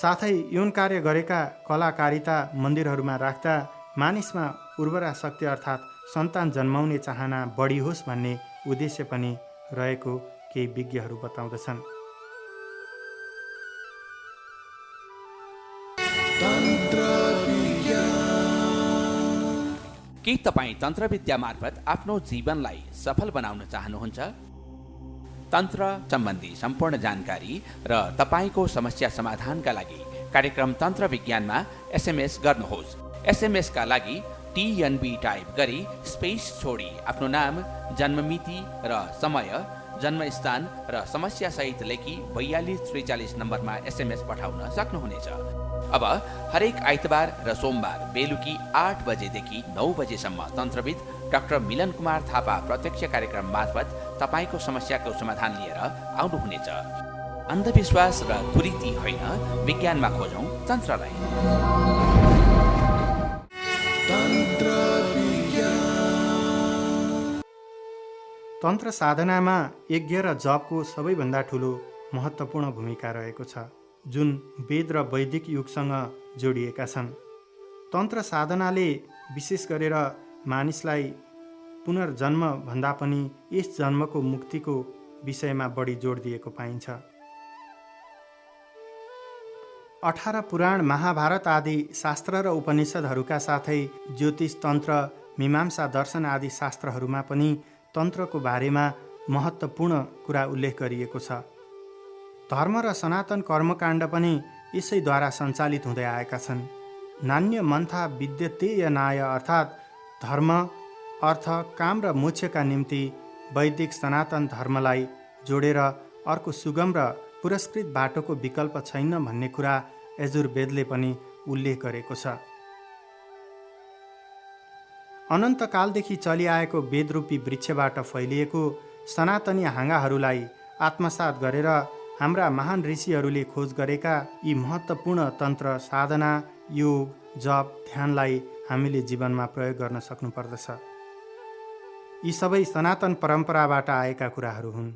साथै यौन कार्य गरेका कलाकारिता मन्दिरहरूमा राख्दा मानिसमा उर्वरा शक्ति अर्थात् सन्तान जन्माउने चाहना बढी होस् भन्ने उद्देश्य पनि रहेको केही विज्ञहरू बताउँदछन्। के तपाईँ तन्त्र विद्या मार्फत आफ्नो जीवनलाई सफल बनाउन चाहनुहुन्छ? तन्त्र सम्बन्धी सम्पूर्ण जानकारी र तपाईँको समस्या समाधानका लागि कार्यक्रम तन्त्र विज्ञानमा SMS गर्नुहोस्। SMS का लागि TNB टाइप गरी स्पेस छोडी आफ्नो नाम, जन्ममिति र समय, जन्मस्थान र समस्यासहित लेखी 4243 नम्बरमा SMS पठाउन सक्नुहुनेछ। अब हरेक आइतबार र सोमबार बेलुकी 8 बजेदेखि 9 बजेसम्म तन्त्रविद डाक्टर मिलन कुमार थापा प्रत्यक्ष कार्यक्रम मार्फत तपाईँको समस्याको समाधान लिएर आउनुहुनेछ। अन्धविश्वास र कुरीति होइन, विज्ञानमा खोजौँ तन्त्रलाई। तन्त्र साधनामा यज्ञ र जपको सबैभन्दा ठुलो महत्त्वपूर्ण भूमिका रहेको छ, जुन वेद र वैदिक युगसँग जोडिएका छन्। तन्त्र साधनाले विशेष गरेर मानिसलाई पुनर्जन्म भन्दा पनि यस जन्मको मुक्तिको विषयमा बढी जोड दिएको पाइन्छ। 18 पुराण, महाभारत आदि शास्त्र र उपनिषदहरूका साथै ज्योतिष, तन्त्र, मीमांसा, दर्शन आदि शास्त्रहरूमा पनि तन्त्रको बारेमा महत्त्वपूर्ण कुरा उल्लेख गरिएको छ। धर्म र सनातन कर्मकाण्ड पनि यसैद्वारा सञ्चालित हुँदै आएका छन्। नान्य मन्था विद्यते नाय अर्थात् धर्म, अर्थ, काम र मोक्षका निम्ति वैदिक सनातन धर्मलाई जोडेर अर्को सुगम र पुरस्कृत बाटोको विकल्प छैन भन्ने कुरा यजुर्वेदले पनि उल्लेख गरेको छ। अनन्तकालदेखि चलिआएको वेदरूपी वृक्षबाट फैलिएको सनातनी हाँगाहरूलाई आत्मसात गरेर हाम्रा महान ऋषिहरूले खोज गरेका यी महत्त्वपूर्ण तन्त्र साधना, योग, जप, ध्यानलाई हामीले जीवनमा प्रयोग गर्न सक्नुपर्दछ। यी सबै सनातन परम्पराबाट आएका कुराहरू हुन्।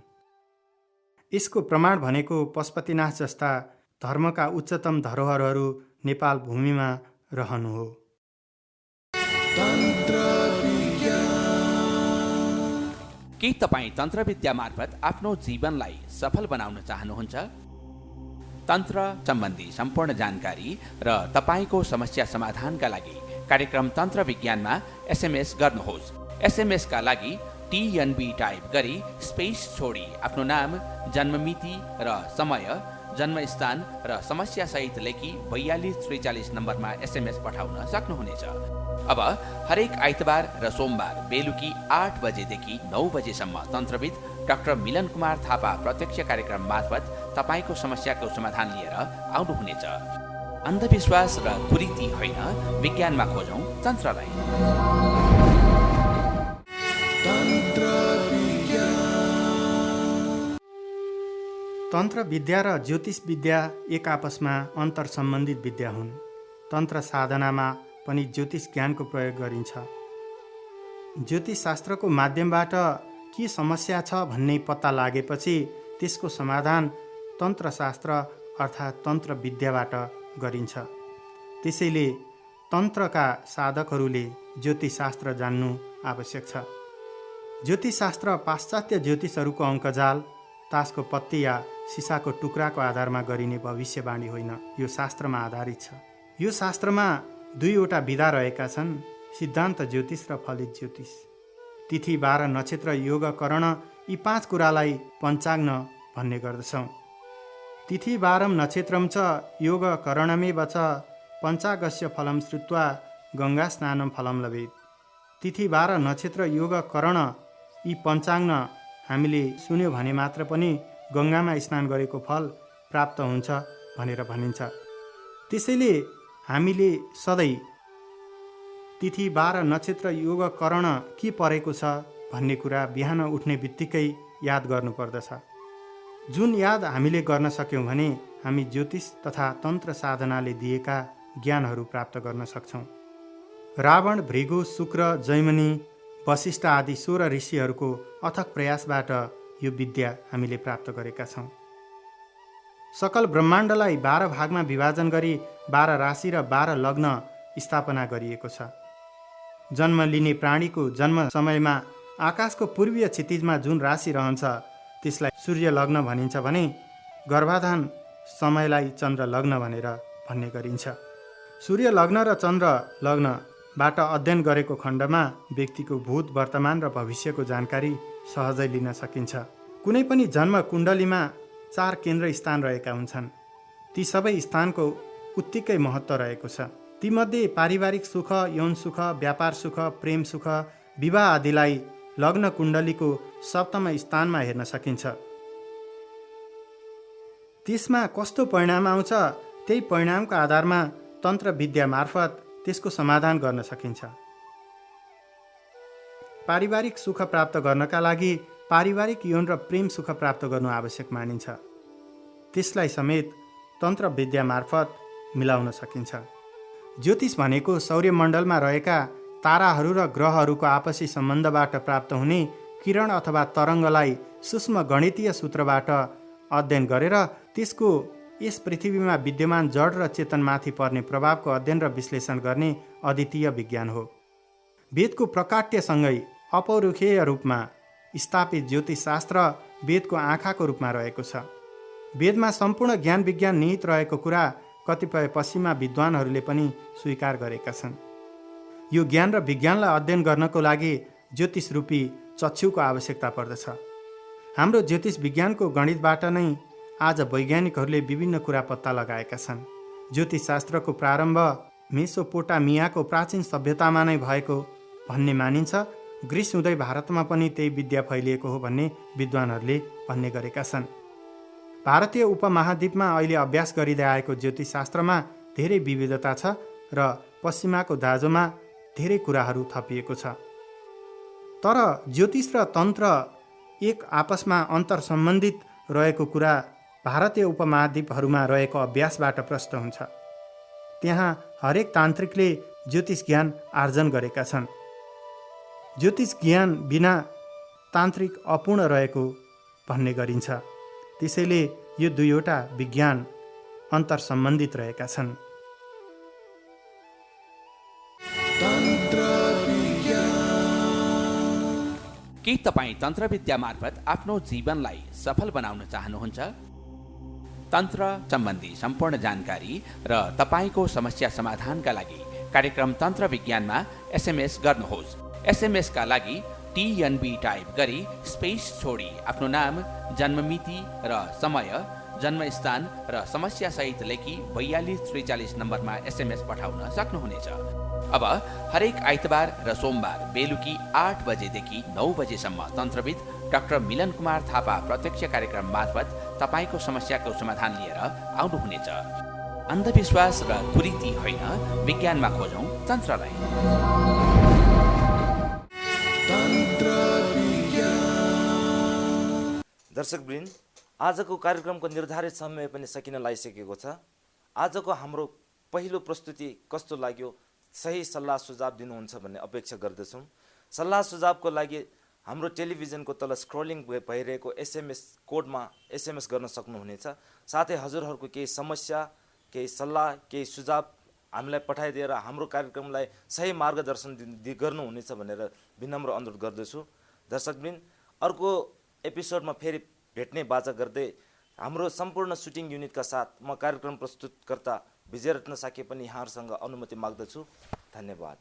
यसको प्रमाण भनेको पशुपतिनाथ जस्ता धर्मका उच्चतम धरोहरहरू नेपाल भूमिमा रहनु हो। के तपाईँ तन्त्र विद्या मार्फत आफ्नो जीवनलाई सफल बनाउन चाहनुहुन्छ? तन्त्र सम्बन्धी सम्पूर्ण जानकारी र तपाईँको समस्या समाधानका लागि कार्यक्रम तन्त्र विज्ञानमा SMS गर्नुहोस्। SMS का लागि TNB टाइप गरी स्पेस छोडी आफ्नो नाम, जन्ममिति र समय, जन्मस्थान र समस्यासहित लेखी 4243 नम्बरमा SMS पठाउन सक्नुहुनेछ। अब हरेक आइतबार र सोमबार बेलुकी 8 बजेदेखि 9 बजेसम्म तन्त्रविद डाक्टर मिलन कुमार थापा प्रत्यक्ष कार्यक्रम मार्फत तपाईँको समस्याको समाधान लिएर आउनुहुनेछ। अन्धविश्वास र कुरीति होइन, विज्ञानमा खोजौँ तन्त्रलाई। तन्त्र विद्या र ज्योतिष विद्या एक आपसमा अन्तर सम्बन्धित विद्या हुन्। तन्त्र साधनामा पनि ज्योतिष ज्ञानको प्रयोग गरिन्छ। ज्योतिष शास्त्रको माध्यमबाट के समस्या छ भन्ने पत्ता लागेपछि त्यसको समाधान तन्त्रशास्त्र अर्थात् तन्त्र विद्याबाट गरिन्छ। त्यसैले तन्त्रका साधकहरूले ज्योतिषशास्त्र जान्नु आवश्यक छ। ज्योतिषशास्त्र पाश्चात्य ज्योतिषहरूको अङ्कजाल, तासको पत्ती या सिसाको टुक्राको आधारमा गरिने भविष्यवाणी होइन, यो शास्त्रमा आधारित छ। यो शास्त्रमा 2वटा विधा रहेका छन्, सिद्धान्त ज्योतिष र फलित ज्योतिष। तिथि, बार, नक्षत्र, योग, करण यी 5 कुरालाई पञ्चाङ्ग भन्ने गर्दछौँ। तिथि बारम नक्षत्रम च योग करणमेव च पञ्चागस्य फलम श्रुत्वा गङ्गा स्नानम फलम लभेत। तिथि, बार, नक्षत्र, योग, करण यी पञ्चाङ्ग हामीले सुन्यो भने मात्र पनि गङ्गामा स्नान गरेको फल प्राप्त हुन्छ भनेर भनिन्छ। त्यसैले हामीले सधैँ तिथि, बार, नक्षत्र, योग, करण के परेको छ भन्ने कुरा बिहान उठ्ने बित्तिकै याद गर्नुपर्दछ। जुन याद हामीले गर्न सक्यौँ भने हामी ज्योतिष तथा तन्त्र साधनाले दिएका ज्ञानहरू प्राप्त गर्न सक्छौँ। रावण, भृगु, शुक्र, जैमिनी, वशिष्ठ आदि 16 ऋषिहरूको अथक प्रयासबाट यो विद्या हामीले प्राप्त गरेका छौँ। सकल ब्रह्माण्डलाई 12 भागमा विभाजन गरी 12 राशि र 12 लग्न स्थापना गरिएको छ। जन्म लिने प्राणीको जन्म समयमा आकाशको पूर्वीय क्षितिजमा जुन राशि रहन्छ त्यसलाई सूर्य लग्न भनिन्छ भने गर्भाधान समयलाई चन्द्र लग्न भनेर भन्ने गरिन्छ। सूर्य लग्न र चन्द्र लग्नबाट अध्ययन गरेको खण्डमा व्यक्तिको भूत, वर्तमान र भविष्यको जानकारी सहजै लिन सकिन्छ। कुनै पनि जन्म कुण्डलीमा 4 केन्द्र स्थान रहेका हुन्छन्। ती सबै स्थानको उत्तिकै महत्त्व रहेको छ। तीमध्ये पारिवारिक सुख, यौन सुख, व्यापार सुख, प्रेम सुख, विवाह आदिलाई लग्न कुण्डलीको सप्तम स्थानमा हेर्न सकिन्छ। त्यसमा कस्तो परिणाम आउँछ त्यही परिणामको आधारमा तन्त्र विद्या मार्फत त्यसको समाधान गर्न सकिन्छ। पारिवारिक सुख प्राप्त गर्नका लागि पारिवारिक यौन र प्रेम सुख प्राप्त गर्नु आवश्यक मानिन्छ। त्यसलाई समेत तन्त्र विद्या मार्फत मिलाउन सकिन्छ। ज्योतिष भनेको सौर्यमण्डलमा रहेका ताराहरू र ग्रहहरूको आपसी सम्बन्धबाट प्राप्त हुने किरण अथवा तरङ्गलाई सूक्ष्म गणितीय सूत्रबाट अध्ययन गरेर त्यसको यस पृथ्वीमा विद्यमान जड र चेतनमाथि पर्ने प्रभावको अध्ययन र विश्लेषण गर्ने अद्वितीय विज्ञान हो। वेदको प्रकाट्यसँगै अपौरुषेय रूपमा स्थापित ज्योतिषशास्त्र वेदको आँखाको रूपमा रहेको छ। वेदमा सम्पूर्ण ज्ञान विज्ञान निहित रहेको कुरा कतिपय पश्चिमा विद्वानहरूले पनि स्वीकार गरेका छन्। यो ज्ञान र विज्ञानलाई अध्ययन गर्नको लागि ज्योतिष रूपी चक्षुको आवश्यकता पर्दछ। हाम्रो ज्योतिष विज्ञानको गणितबाट नै आज वैज्ञानिकहरूले विभिन्न कुरा पत्ता लगाएका छन्। ज्योतिषशास्त्रको प्रारम्भ मेसोपोटामियाको प्राचीन सभ्यतामा नै भएको भन्ने मानिन्छ। ग्रिस हुँदै भारतमा पनि त्यही विद्या फैलिएको हो भन्ने विद्वानहरूले भन्ने गरेका छन्। भारतीय उपमहाद्वीपमा अहिले अभ्यास गरिँदै आएको ज्योतिषशास्त्रमा धेरै विविधता छ र पश्चिमाको दाँजोमा धेरै कुराहरू थपिएको छ। तर ज्योतिष र तन्त्र एक आपसमा अन्तर सम्बन्धित रहेको कुरा भारतीय उपमहाद्वीपहरूमा रहेको अभ्यासबाट प्रष्ट हुन्छ। त्यहाँ हरेक तान्त्रिकले ज्योतिष ज्ञान आर्जन गरेका छन्। ज्योतिष ज्ञान बिना तान्त्रिक अपूर्ण रहेको भन्ने गरिन्छ। त्यसैले यो दुईवटा विज्ञान अन्तर सम्बन्धित रहेका छन्। के तपाईँ तन्त्र विद्या मार्फत आफ्नो जीवनलाई सफल बनाउन चाहनुहुन्छ? तन्त्र सम्बन्धी सम्पूर्ण जानकारी र तपाईँको समस्या समाधानका लागि कार्यक्रम तन्त्र विज्ञानमा SMS गर्नुहोस्। SMS का लागि TNB टाइप गरी स्पेस छोडी आफ्नो नाम, जन्ममिति र समय, जन्मस्थान र समस्यासहित लेखी 4243 नम्बरमा SMS पठाउन सक्नुहुनेछ। अब हरेक आइतबार र सोमबार बेलुकी 8 बजेदेखि 9 बजेसम्म तन्त्रविद डाक्टर मिलन कुमार थापा प्रत्यक्ष कार्यक्रम मार्फत तपाईँको समस्याको समाधान लिएर आउनुहुनेछ। अन्धविश्वास र कुरीति होइन, विज्ञानमा खोजौँ तन्त्रलाई। दर्शकवृन्द, आजको कार्यक्रमको निर्धारित समय पनि सकिन लागिसकेको छ। आजको हाम्रो पहिलो प्रस्तुति कस्तो लाग्यो? सही सल्लाह सुझाव दिनुहुन्छ भन्ने अपेक्षा गर्दछौँ। सल्लाह सुझावको लागि हाम्रो टेलिभिजनको तल स्क्रोलिङ भइरहेको SMS कोडमा SMS गर्न सक्नुहुनेछ। साथै हजुरहरूको केही समस्या, केही सल्लाह, केही सुझाव हामीलाई पठाइदिएर हाम्रो कार्यक्रमलाई सही मार्गदर्शन गर्नुहुनेछ भनेर विनम्र अनुरोध गर्दछु। दर्शकवृन्द, अर्को एपिसोडमा फेरि भेट्ने बाचा गर्दै हाम्रो सम्पूर्ण सुटिङ युनिटका साथ म कार्यक्रम प्रस्तुतकर्ता विजयरत्न साके पनि यहाँहरूसँग अनुमति माग्दछु। धन्यवाद।